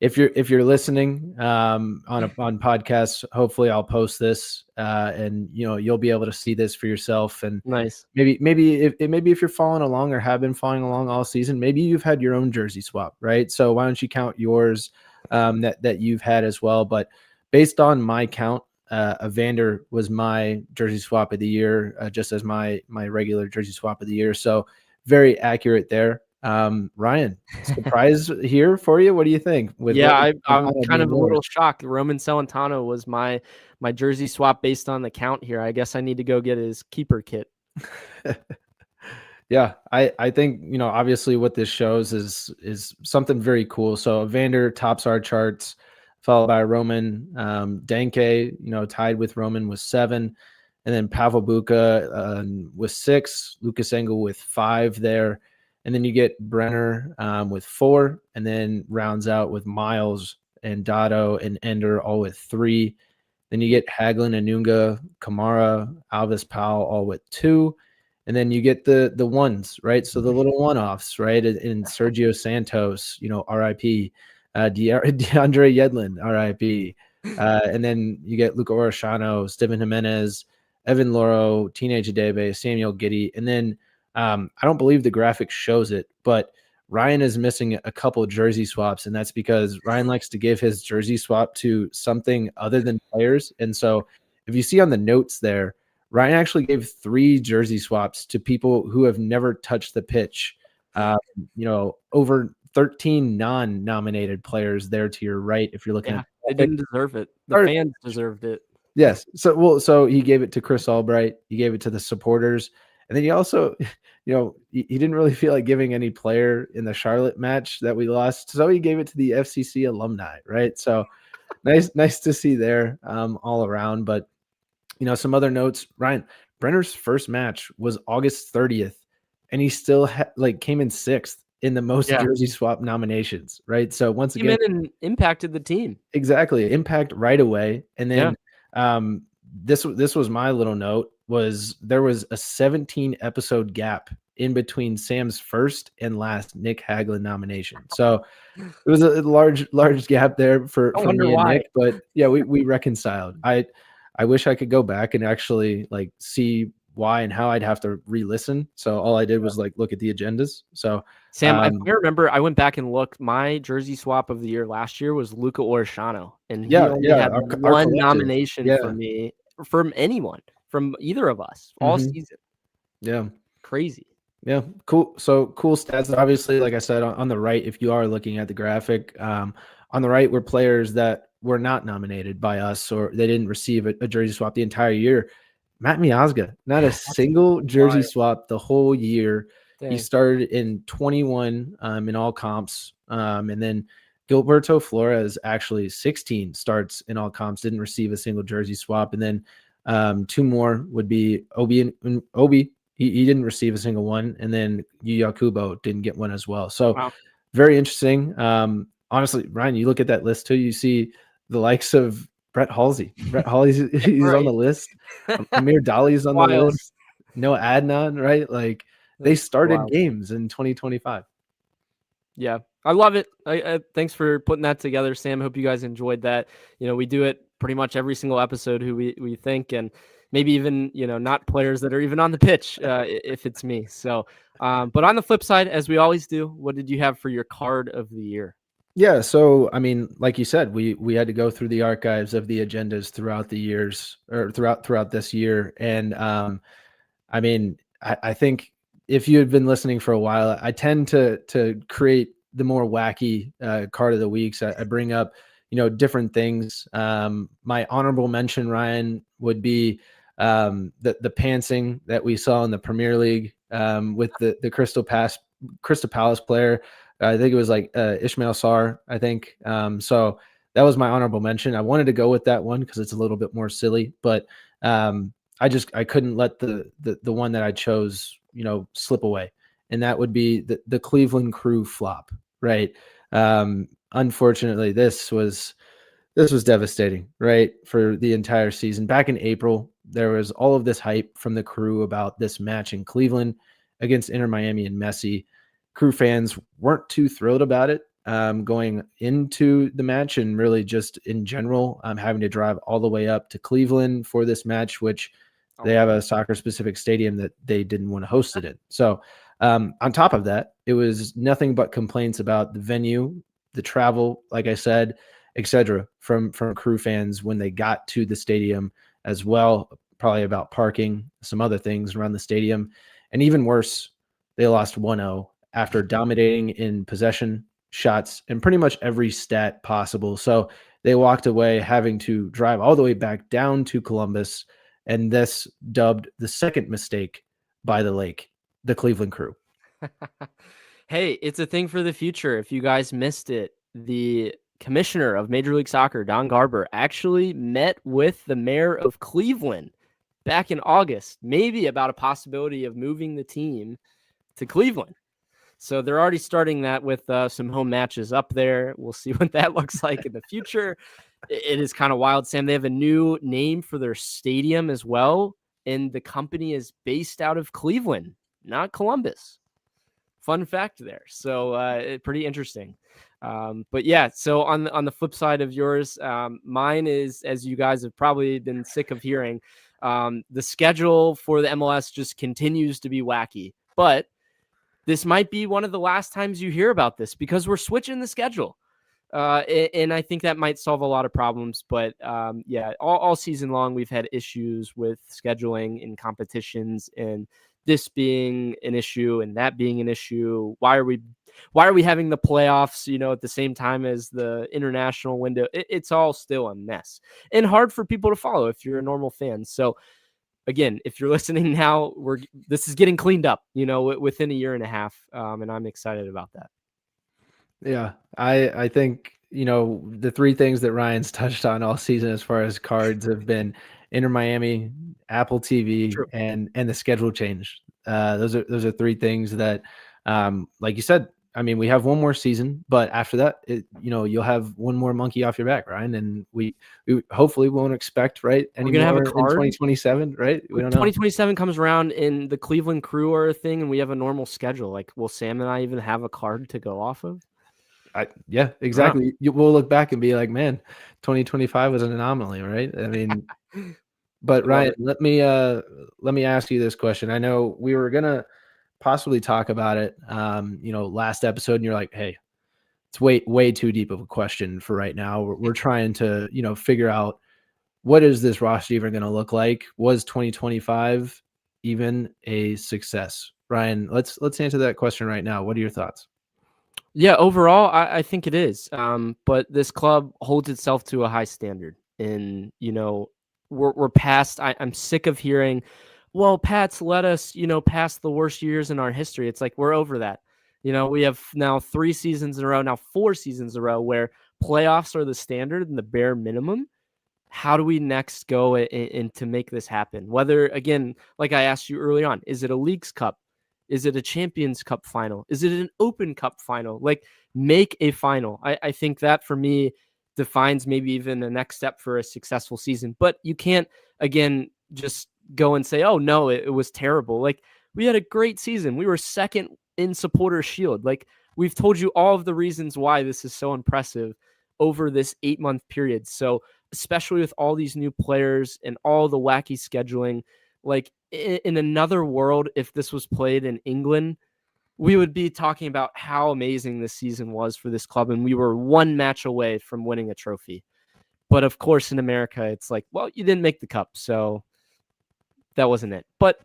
If you're listening on podcasts, hopefully I'll post this and you'll be able to see this for yourself. And nice. Maybe if you're following along or have been following along all season, maybe you've had your own jersey swap, right? So why don't you count yours that you've had as well? But based on my count, Evander was my jersey swap of the year, just as my regular jersey swap of the year. So very accurate there. Ryan, surprise here for you. What do you think? I'm kind of a little shocked. Roman Celentano was my jersey swap based on the count here. I guess I need to go get his keeper kit. Yeah, I think, obviously what this shows is something very cool. So Evander tops our charts, followed by Roman. Danke, tied with Roman with 7. And then Pavel Buka with 6. Lucas Engel with 5 there. And then you get Brenner with 4, and then rounds out with Miles and Dotto and Ender all with 3. Then you get Hagelin, Anunga, Kamara, Alves, Powell all with 2. And then you get the ones, right? So the little one-offs, right? In Sergio Santos, RIP, DeAndre Yedlin, RIP. And then you get Luca Orashano, Steven Jimenez, Evan Louro, Teenage Hadebe, Samuel Giddey. And then I don't believe the graphic shows it, but Ryan is missing a couple jersey swaps, and that's because Ryan likes to give his jersey swap to something other than players. And so if you see on the notes there, Ryan actually gave 3 jersey swaps to people who have never touched the pitch. Over 13 non-nominated players there to your right. If you're looking at they didn't deserve it. The fans deserved it. Yes. So he gave it to Chris Albright. He gave it to the supporters. And then he also, he didn't really feel like giving any player in the Charlotte match that we lost. So he gave it to the FCC alumni, right? So nice to see there all around. But, some other notes, Ryan, Brenner's first match was August 30th, and he still came in 6th in the most jersey swap nominations, right? So once again, and impacted the team. Exactly. Impact right away. And then this was my little note, was there was a 17 episode gap in between Sam's first and last Nick Hagelin nomination. So it was a large gap there for me and Nick, but yeah, we reconciled. I wish I could go back and actually see why and how. I'd have to re-listen. So all I did was look at the agendas. So Sam, I remember I went back and looked. My jersey swap of the year last year was Luca Orishano, and he only had one nomination for me, from anyone, from either of us all season. Yeah, crazy. Yeah, cool. So cool stats. Obviously, like I said, on the right, if you are looking at the graphic, on the right were players that were not nominated by us, or they didn't receive a jersey swap the entire year. Matt Miazga, not a single jersey swap the whole year. Dang. He started in 21 in all comps. And then Gilberto Flores, actually 16 starts in all comps, didn't receive a single jersey swap. And then 2 more would be Obi. He didn't receive a single one. And then Kubo didn't get one as well. So very interesting. Honestly, Ryan, you look at that list too, you see the likes of Brett Halsey. He's on the list. Amir Dali's on the list. No Adnan, right? They started games in 2025. Yeah, I love it. Thanks for putting that together, Sam. Hope you guys enjoyed that. We do it pretty much every single episode who we think, and maybe even, not players that are even on the pitch if it's me. So, but on the flip side, as we always do, what did you have for your card of the year? Yeah, so I mean, like you said, we had to go through the archives of the agendas throughout the years, or throughout this year, and I mean, I think if you had been listening for a while, I tend to create the more wacky card of the weeks. I bring up different things. My honorable mention, Ryan, would be the pantsing that we saw in the Premier League with the Crystal Palace player. I think it was Ishmael Sarr, I think. So that was my honorable mention. I wanted to go with that one because it's a little bit more silly, but I couldn't let the one that I chose, slip away. And that would be the Cleveland Crew flop, right? Unfortunately, this was devastating, right? For the entire season. Back in April, there was all of this hype from the Crew about this match in Cleveland against Inter Miami and Messi. Crew fans weren't too thrilled about it going into the match, and really just in general, having to drive all the way up to Cleveland for this match, which they have a soccer-specific stadium that they didn't want to host it in. So on top of that, it was nothing but complaints about the venue, the travel, like I said, etc., from Crew fans when they got to the stadium as well, probably about parking, some other things around the stadium. And even worse, they lost 1-0. After dominating in possession, shots, and pretty much every stat possible. So they walked away having to drive all the way back down to Columbus, and this dubbed the second mistake by the lake, the Cleveland Crew. Hey, it's a thing for the future. If you guys missed it, the commissioner of Major League Soccer, Don Garber, actually met with the mayor of Cleveland back in August, maybe about a possibility of moving the team to Cleveland. So they're already starting that with some home matches up there. We'll see what that looks like in the future. It is kind of wild, Sam. They have a new name for their stadium as well, and the company is based out of Cleveland, not Columbus. Fun fact there. So pretty interesting. But yeah, so on the flip side of yours, mine is, as you guys have probably been sick of hearing, the schedule for the MLS just continues to be wacky. But this might be one of the last times you hear about this because we're switching the schedule. And I think that might solve a lot of problems. But all season long, we've had issues with scheduling in competitions, and this being an issue and that being an issue. Why are we having the playoffs, at the same time as the international window? It's all still a mess and hard for people to follow if you're a normal fan. So again, if you're listening now, this is getting cleaned up, within a year and a half. And I'm excited about that. Yeah, I think, the three things that Ryan's touched on all season as far as cards have been Inter Miami, Apple TV, True. and the schedule change. Those are three things that, like you said, I mean, we have one more season, but after that, you'll have one more monkey off your back, Ryan, and we hopefully won't expect, right, we're gonna have a card in 2027, right? We don't know. 2027 comes around and the Cleveland Crew are a thing, and we have a normal schedule. Like, will Sam and I even have a card to go off of? Yeah, exactly. We'll look back and be like, man, 2025 was an anomaly, right? I mean, but Ryan, let me ask you this question. I know we were gonna possibly talk about it, last episode, and you're like, hey, it's way too deep of a question for right now. We're trying to, figure out what is this roster even going to look like? Was 2025 even a success? Ryan, let's answer that question right now. What are your thoughts? Yeah, overall, I think it is. But this club holds itself to a high standard, and we're past. I'm sick of hearing, well, Pat's let us, pass the worst years in our history. It's like we're over that. We have now 4 seasons in a row where playoffs are the standard and the bare minimum. How do we next go in to make this happen? Whether, again, like I asked you early on, is it a Leagues Cup? Is it a Champions Cup final? Is it an Open Cup final? Like, make a final. I think that for me defines maybe even the next step for a successful season. But you can't, again, just go and say, oh no, it was terrible. Like, we had a great season. We were second in Supporters Shield. Like, we've told you all of the reasons why this is so impressive over this 8-month period. So especially with all these new players and all the wacky scheduling, like, in another world, if this was played in England, we would be talking about how amazing this season was for this club, and we were 1 match away from winning a trophy. But of course, in America, it's like, well, you didn't make the cup, so that wasn't it. But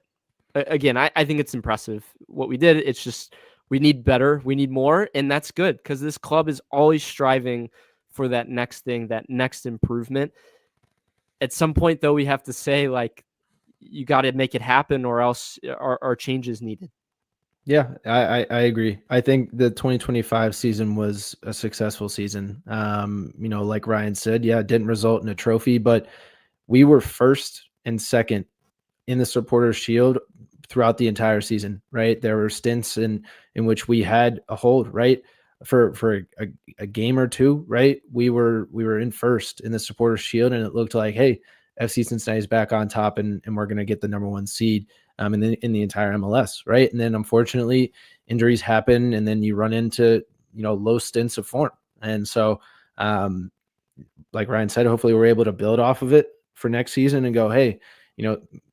again, I think it's impressive what we did. It's just we need better, we need more, and that's good because this club is always striving for that next thing, that next improvement. At some point, though, we have to say, like, you got to make it happen, or else our change is needed. Yeah, I agree. I think the 2025 season was a successful season. Like Ryan said, yeah, it didn't result in a trophy, but we were first and second in the Supporters Shield throughout the entire season, right? There were stints in which we had a hold, right? For a game or two, right? We were in first in the Supporters Shield, and it looked like, hey, FC Cincinnati is back on top, and we're going to get the number 1 seed in the entire MLS, right? And then unfortunately, injuries happen, and then you run into low stints of form. And so, like Ryan said, hopefully we're able to build off of it for next season and go, hey,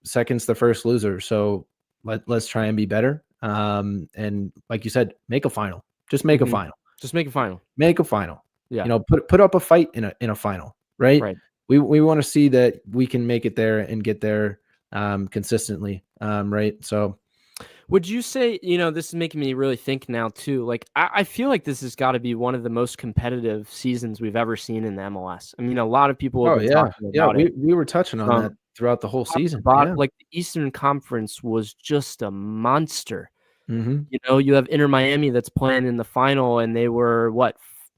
second's the first loser, so let's try and be better. And like you said, make a final. Just make a final. Just make a final. Make a final. Yeah. Put up a fight in a final, right? Right. We want to see that we can make it there and get there consistently, right? So would you say, this is making me really think now too, like I feel like this has got to be one of the most competitive seasons we've ever seen in the MLS. I mean, a lot of people have been talking about it. We were touching on that throughout the whole season. Like, the Eastern Conference was just a monster. Mm-hmm. You have Inter Miami that's playing in the final, and they were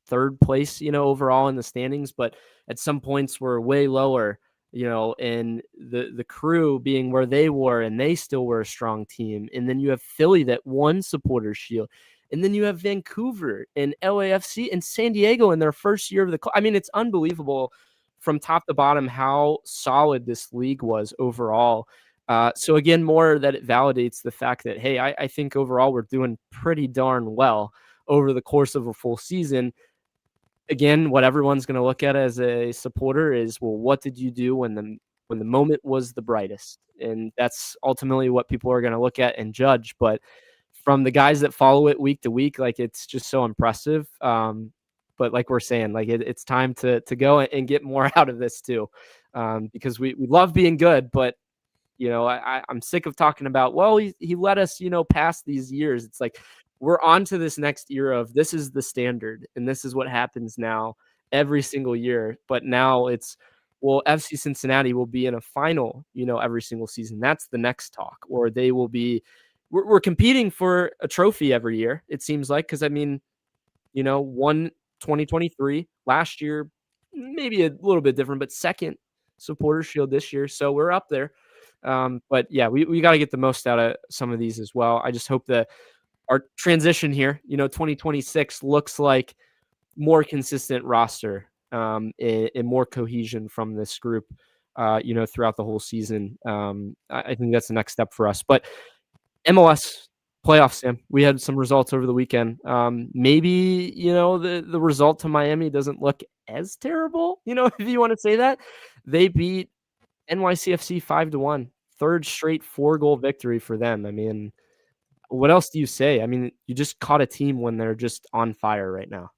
third place, overall in the standings, but at some points were way lower, and the Crew being where they were, and they still were a strong team. And then you have Philly that won Supporters Shield, and then you have Vancouver and LAFC and San Diego in their first year of the club. I mean, it's unbelievable from top to bottom how solid this league was overall. So again, more that it validates the fact that, hey, I think overall we're doing pretty darn well over the course of a full season. Again, what everyone's going to look at as a supporter is, well, what did you do when the moment was the brightest? And that's ultimately what people are going to look at and judge. But from the guys that follow it week to week, like it's just so impressive. But like we're saying, like it's time to go and get more out of this too, because we love being good, but I'm sick of talking about, well, he let us, pass these years. It's like we're on to this next era of this is the standard and this is what happens now every single year. But now it's, well, FC Cincinnati will be in a final, every single season. That's the next talk. Or they will be, we're competing for a trophy every year, it seems like, because won 2023 last year, maybe a little bit different, but second Supporters Shield this year. So we're up there. But yeah, we got to get the most out of some of these as well. I just hope that our transition here, 2026 looks like more consistent roster, and more cohesion from this group, throughout the whole season. I think that's the next step for us. But MLS playoffs, Sam, we had some results over the weekend. Maybe, the result to Miami doesn't look as terrible, if you want to say that. They beat NYCFC 5-1, third straight 4-goal victory for them. I mean, what else do you say? I mean, you just caught a team when they're just on fire right now.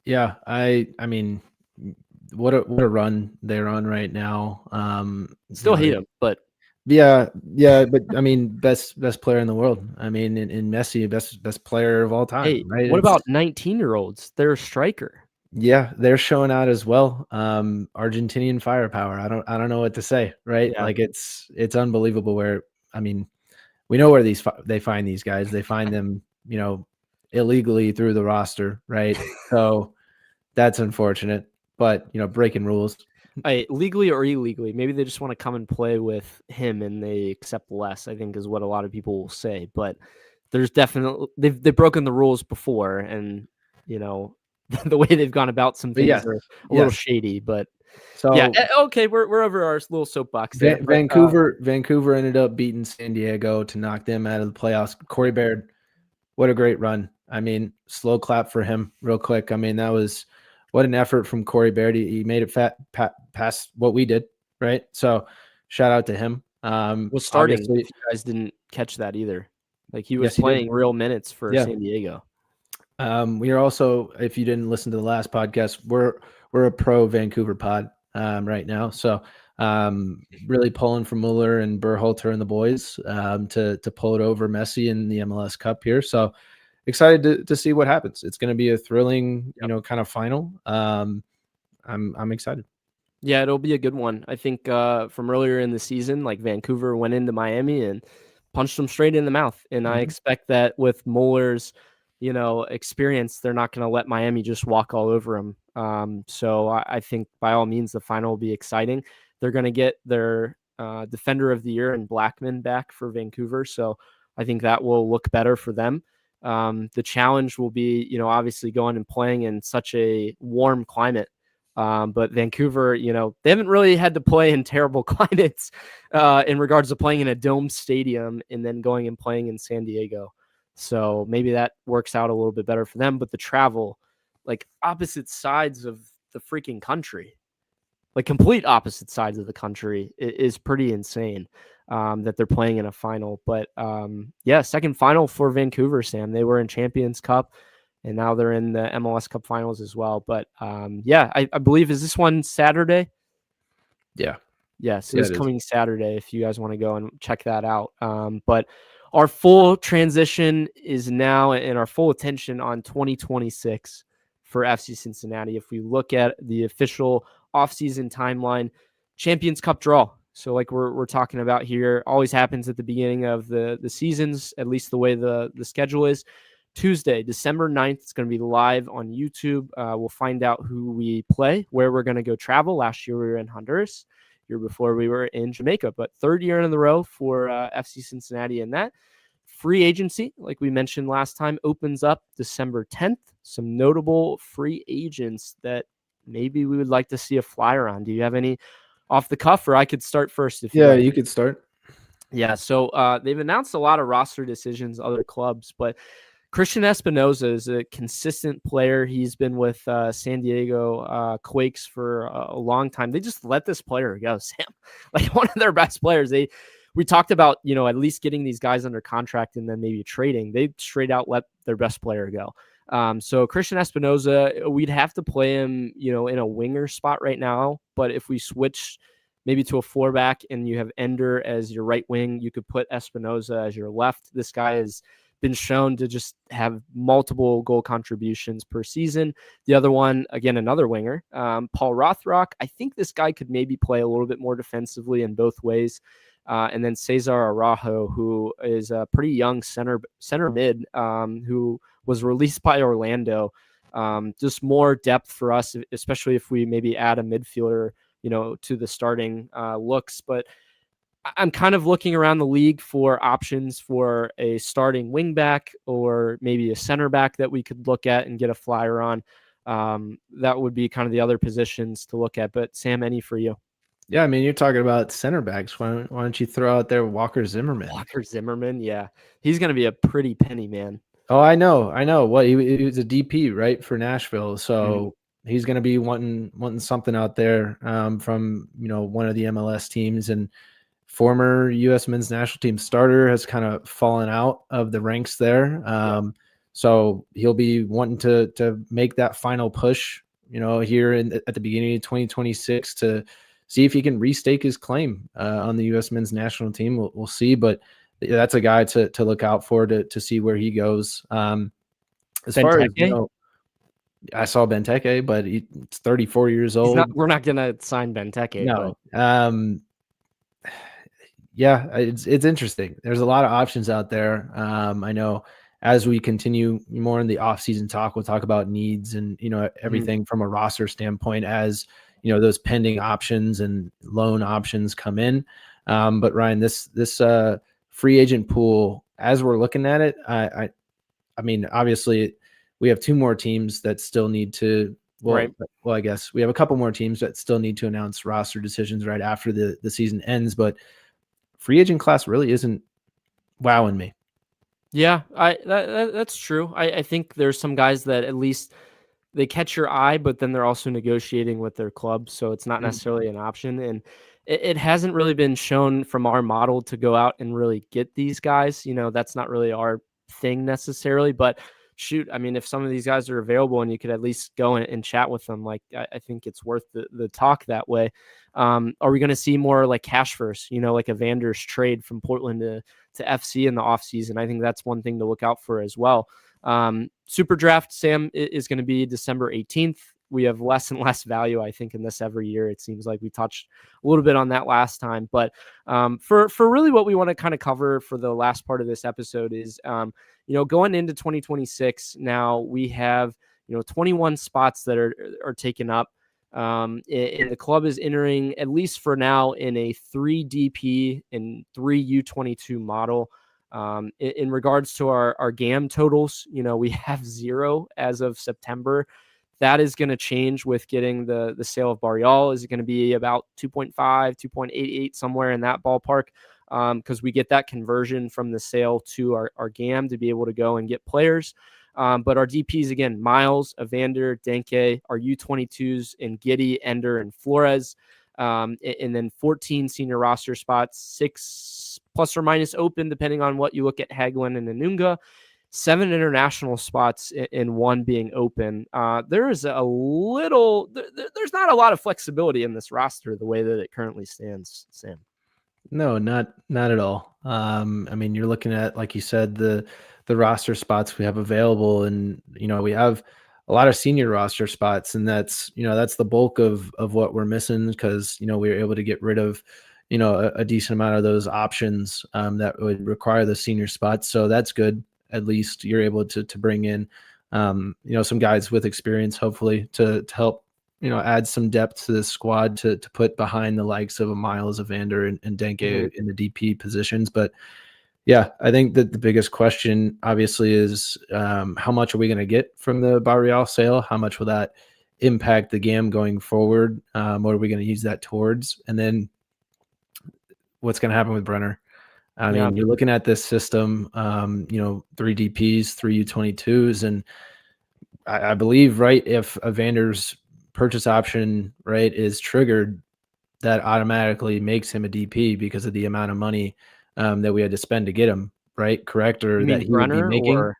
Yeah, I mean, what a run they're on right now. Still hate them, but yeah, but I mean, best player in the world. I mean, in Messi, best player of all time. Hey, right? What about 19-year-olds? They're a striker. Yeah, they're showing out as well. Argentinian firepower. I don't know what to say, right? Yeah. Like it's unbelievable where, I mean, we know where they find these guys. They find them, illegally through the roster, right? So that's unfortunate, but breaking rules. Legally or illegally, maybe they just want to come and play with him and they accept less, I think is what a lot of people will say. But there's definitely they've broken the rules before, and the way they've gone about some things are a little shady, but so yeah, okay, we're over our little soapbox there. Vancouver ended up beating San Diego to knock them out of the playoffs. Corey Baird, what a great run. I mean, slow clap for him real quick. I mean, what an effort from Corey Baird. He made it past what we did, right? So shout out to him. Was starting, if you guys didn't catch that either. Like he was playing real minutes for San Diego. We are also, if you didn't listen to the last podcast, we're a pro Vancouver pod right now. So really pulling for Mueller and Berhalter and the boys to pull it over Messi in the MLS Cup here. So excited to see what happens. It's going to be a thrilling, kind of final. I'm excited. Yeah, it'll be a good one. I think from earlier in the season, like Vancouver went into Miami and punched them straight in the mouth. And I expect that with Mueller's experience, they're not going to let Miami just walk all over them. So I think by all means, the final will be exciting. They're going to get their defender of the year and Blackman back for Vancouver. So I think that will look better for them. The challenge will be, obviously going and playing in such a warm climate. But Vancouver, they haven't really had to play in terrible climates in regards to playing in a dome stadium and then going and playing in San Diego. So maybe that works out a little bit better for them. But the travel, like opposite sides of the freaking country, like complete opposite sides of the country, is pretty insane that they're playing in a final. But second final for Vancouver, Sam. They were in Champions Cup and now they're in the MLS Cup finals as well. But I believe, is this one Saturday? Yeah. Yes, it's coming Saturday if you guys want to go and check that out. But our full transition is now and our full attention on 2026 for FC Cincinnati. If we look at the official offseason timeline, Champions Cup draw. So like we're talking about here, always happens at the beginning of the seasons, at least the way the schedule is. Tuesday, December 9th, it's going to be live on YouTube. We'll find out who we play, where we're going to go travel. Last year we were in Honduras. Year before we were in Jamaica, but third year in a row for FC Cincinnati. And that free agency, like we mentioned last time, opens up December 10th. Some notable free agents that maybe we would like to see a flyer on. Do you have any off the cuff, or I could start first? You could start. Yeah, so they've announced a lot of roster decisions, other clubs, but Christian Espinoza is a consistent player. He's been with San Diego Quakes for a long time. They just let this player go, Sam. Like one of their best players. They we talked about, at least getting these guys under contract and then maybe trading. They straight out let their best player go. So Christian Espinoza, we'd have to play him, in a winger spot right now. But if we switch maybe to a 4-back and you have Ender as your right wing, you could put Espinoza as your left. This guy has been shown to just have multiple goal contributions per season. The other one, again, another winger, Paul Rothrock. I think this guy could maybe play a little bit more defensively in both ways. And then Cesar Araujo, who is a pretty young center mid, who was released by Orlando. Just more depth for us, especially if we maybe add a midfielder, to the starting looks. But I'm kind of looking around the league for options for a starting wing back or maybe a center back that we could look at and get a flyer on. That would be kind of the other positions to look at. But Sam, any for you? Yeah, I mean, you're talking about center backs. Why don't you throw out there Walker Zimmerman? Walker Zimmerman, yeah. He's going to be a pretty penny, man. Oh, I know. What he was a DP, right, for Nashville. So he's going to be wanting something out there from, one of the MLS teams. And former U.S. men's national team starter has kind of fallen out of the ranks there. So he'll be wanting to make that final push, here at the beginning of 2026 to see if he can restake his claim on the U.S. men's national team. We'll see, but that's a guy to look out for to see where he goes. As far as, I saw Benteke, but he's 34 years old. We're not going to sign Benteke. No. Yeah, it's interesting. There's a lot of options out there. I know as we continue more in the offseason talk, we'll talk about needs and, everything from a roster standpoint as, those pending options and loan options come in. But Ryan, this free agent pool, as we're looking at it, I mean, obviously we have 2 more teams that still need to, well, I guess we have a couple more teams that still need to announce roster decisions right after the season ends, but free agent class really isn't wowing me. Yeah, that's true. I think there's some guys that at least they catch your eye, but then they're also negotiating with their club, so it's not necessarily an option. And it hasn't really been shown from our model to go out and really get these guys. That's not really our thing necessarily, but shoot, I mean, if some of these guys are available and you could at least go and chat with them, like I think it's worth the talk that way. Are we going to see more like cash first, like a Vander's trade from Portland to FC in the offseason? I think that's one thing to look out for as well. Super draft, Sam, is going to be December 18th. We have less and less value, I think, in this every year. It seems like we touched a little bit on that last time. But for really what we want to kind of cover for the last part of this episode is, going into 2026, now we have, 21 spots that are taken up. And the club is entering, at least for now, in a 3 DP and 3 U22 model. In regards to our GAM totals, we have 0 as of September. That is going to change with getting the sale of Barrial. Is it going to be about 2.5, 2.88, somewhere in that ballpark? Because we get that conversion from the sale to our GAM to be able to go and get players. But our DPs, again, Miles, Evander, Denke, our U22s, and Giddy, Ender, and Flores. And then 14 senior roster spots, 6 plus or minus open, depending on what you look at Hagelin and Anunga. 7 international spots and 1 being open. There is there's not a lot of flexibility in this roster the way that it currently stands, Sam. No, not at all. I mean, you're looking at, like you said, the roster spots we have available, and we have a lot of senior roster spots, and that's the bulk of what we're missing, because we were able to get rid of a decent amount of those options that would require the senior spots. So that's good. At least you're able to bring in some guys with experience, hopefully to help add some depth to the squad to put behind the likes of a Miles, Evander, and Denke in the DP positions. But yeah, I think that the biggest question obviously is how much are we going to get from the Barrial sale? How much will that impact the GAM going forward? What are we going to use that towards? And then what's going to happen with Brenner? I mean, you're looking at this system, 3 DPs, 3 U22s, and I believe, right, if Evander's purchase option, right, is triggered, that automatically makes him a DP because of the amount of money that we had to spend to get him, right? Correct? Or You that mean he would be Brenner making? or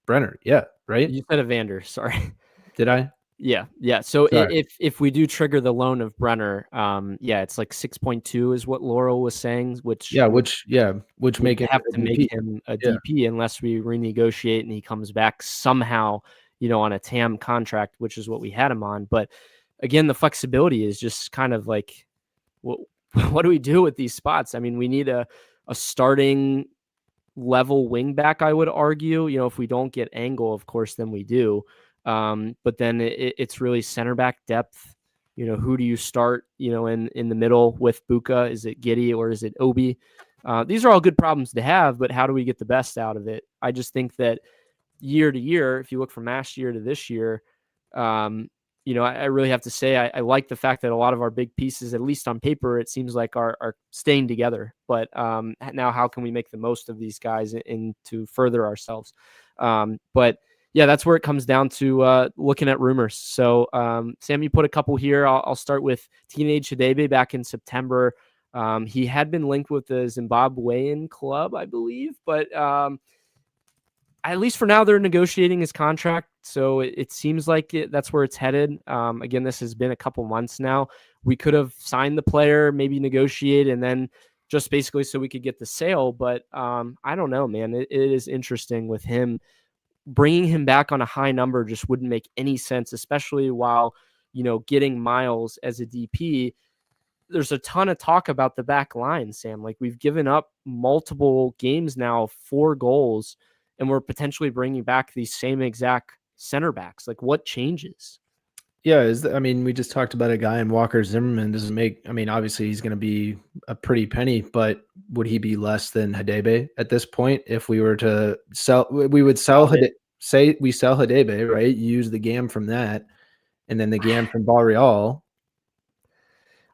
Brenner, yeah, right? you said Evander, sorry. Did I? Yeah. So Sorry. if we do trigger the loan of Brenner, it's like 6.2 is what Louro was saying, which make him have a to DP. make him a DP unless we renegotiate and he comes back somehow, on a TAM contract, which is what we had him on. But again, the flexibility is just kind of like, what do we do with these spots? I mean, we need a starting level wing back, I would argue. If we don't get Engel, of course, then we do. But then it's really center back depth. Who do you start, in the middle with Buka? Is it Giddy or is it Obi? These are all good problems to have, but how do we get the best out of it? I just think that year to year, if you look from last year to this year, I really have to say I like the fact that a lot of our big pieces, at least on paper, it seems like are staying together. But now how can we make the most of these guys and to further ourselves? But yeah, that's where it comes down to looking at rumors. So Sam, you put a couple here. I'll start with Teenage Hadebe back in September. He had been linked with the Zimbabwean club, I believe, but at least for now, they're negotiating his contract. So it seems like that's where it's headed. Again, this has been a couple months now. We could have signed the player, maybe negotiate, and then just basically so we could get the sale. But I don't know, man. It is interesting with him. Bringing him back on a high number just wouldn't make any sense, especially while, getting Miles as a DP. There's a ton of talk about the back line, Sam. Like, we've given up multiple games now, 4 goals, and we're potentially bringing back these same exact center backs. Like, what changes? Yeah, we just talked about a guy in Walker Zimmerman. Doesn't make, obviously he's going to be a pretty penny, but would he be less than Hadebe at this point? If we were to sell, we would sell say we sell Hadebe, right? You use the GAM from that, and then the GAM from Barreal.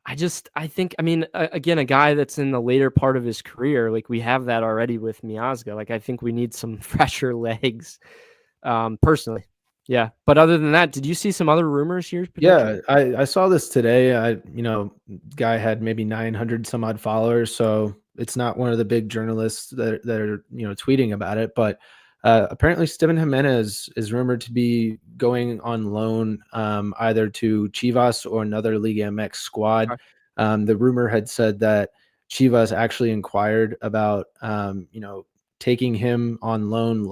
I think, again, a guy that's in the later part of his career, like we have that already with Miazga. Like, I think we need some fresher legs, personally. Yeah. But other than that, did you see some other rumors here? Yeah, I saw this today. Guy had maybe 900 some odd followers. So it's not one of the big journalists that are, tweeting about it. But apparently Steven Jimenez is rumored to be going on loan either to Chivas or another Liga MX squad. Okay. The rumor had said that Chivas actually inquired about, taking him on loan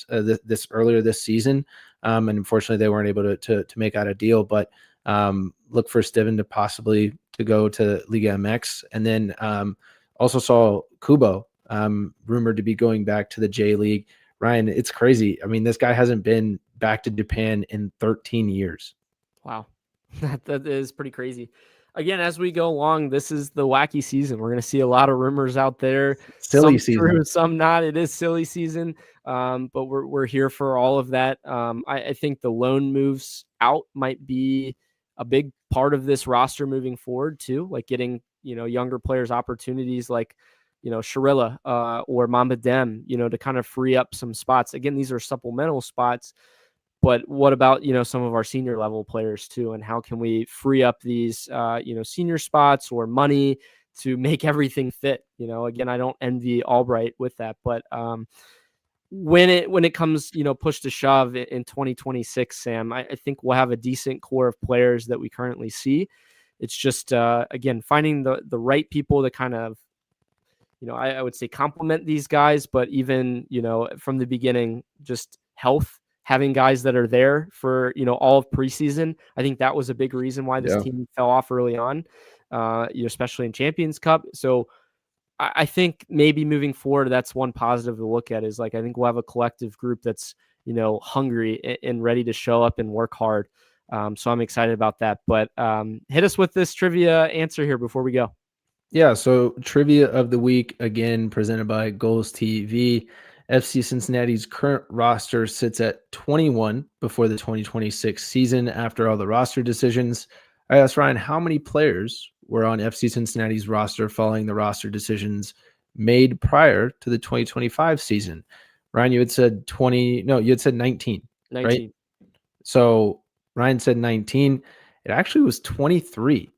earlier this season. And unfortunately they weren't able to make out a deal, but look for Steven to possibly to go to Liga MX. And then also saw Kubo rumored to be going back to the J League. Ryan, it's crazy. This guy hasn't been back to Japan in 13 years. Wow. That is pretty crazy. Again, as we go along, this is the wacky season. We're going to see a lot of rumors out there. Silly some season. True, some not. It is silly season, but we're here for all of that. I think the loan moves out might be a big part of this roster moving forward too, like getting younger players opportunities like Shirilla or Momba Dem, to kind of free up some spots. Again, these are supplemental spots. But what about, some of our senior level players too? And how can we free up these, senior spots or money to make everything fit? Again, I don't envy Albright with that, but when it comes, push to shove in 2026, Sam, I think we'll have a decent core of players that we currently see. It's just, again, finding the right people to kind of, I would say complement these guys, but even, from the beginning, just health. Having guys that are there for, all of preseason. I think that was a big reason why this team fell off early on, especially in Champions Cup. So I think maybe moving forward, that's one positive to look at is I think we'll have a collective group that's, hungry and ready to show up and work hard. So I'm excited about that, but hit us with this trivia answer here before we go. Yeah. So trivia of the week, again, presented by Goals TV. FC Cincinnati's current roster sits at 21 before the 2026 season after all the roster decisions. I asked Ryan, how many players were on FC Cincinnati's roster following the roster decisions made prior to the 2025 season? Ryan, you had said 20. No, you had said 19. 19. Right? So Ryan said 19. It actually was 23.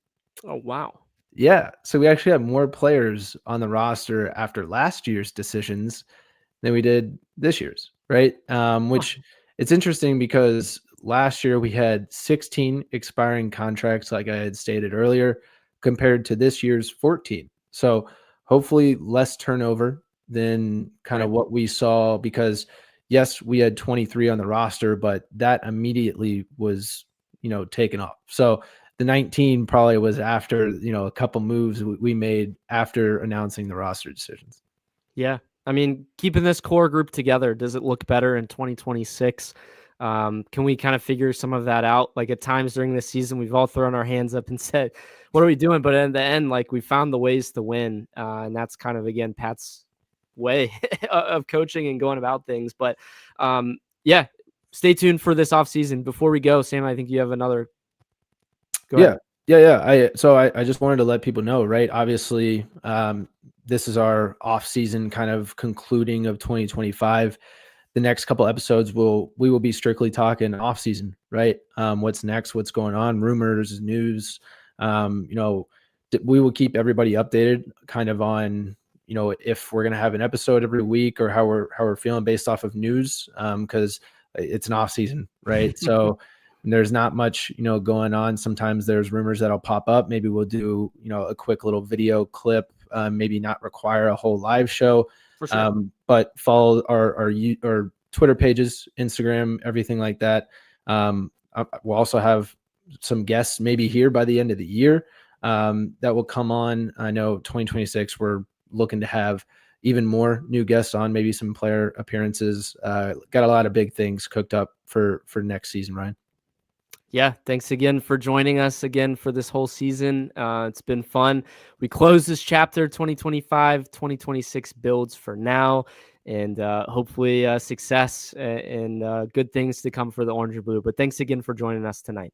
Oh, wow. Yeah, so we actually have more players on the roster after last year's decisions than we did this year's, right? Which it's interesting because last year we had 16 expiring contracts, like I had stated earlier, compared to this year's 14. So hopefully less turnover than kind of what we saw, because yes, we had 23 on the roster, but that immediately was, taken off. So the 19 probably was after, a couple moves we made after announcing the roster decisions. Yeah. I mean, keeping this core group together, does it look better in 2026? Can we kind of figure some of that out? Like at times during this season, we've all thrown our hands up and said, what are we doing? But in the end, like we found the ways to win. And that's kind of, again, Pat's way of coaching and going about things. But yeah, stay tuned for this offseason. Before we go, Sam, I think you have another. Go ahead. Yeah. I just wanted to let people know, right? Obviously, this is our off-season kind of concluding of 2025. The next couple episodes we will be strictly talking off-season, right? What's next? What's going on? Rumors, news. We will keep everybody updated, kind of on if we're gonna have an episode every week or how we're feeling based off of news, because it's an off-season, right? So. There's not much, going on. Sometimes there's rumors that'll pop up. Maybe we'll do, a quick little video clip, maybe not require a whole live show, for sure. But follow our Twitter pages, Instagram, everything like that. We'll also have some guests maybe here by the end of the year that will come on. I know 2026, we're looking to have even more new guests on, maybe some player appearances. Got a lot of big things cooked up for next season, Ryan. Yeah, thanks again for joining us again for this whole season. It's been fun. We close this chapter 2025, 2026 builds for now, and hopefully success and good things to come for the Orange and Blue. But thanks again for joining us tonight.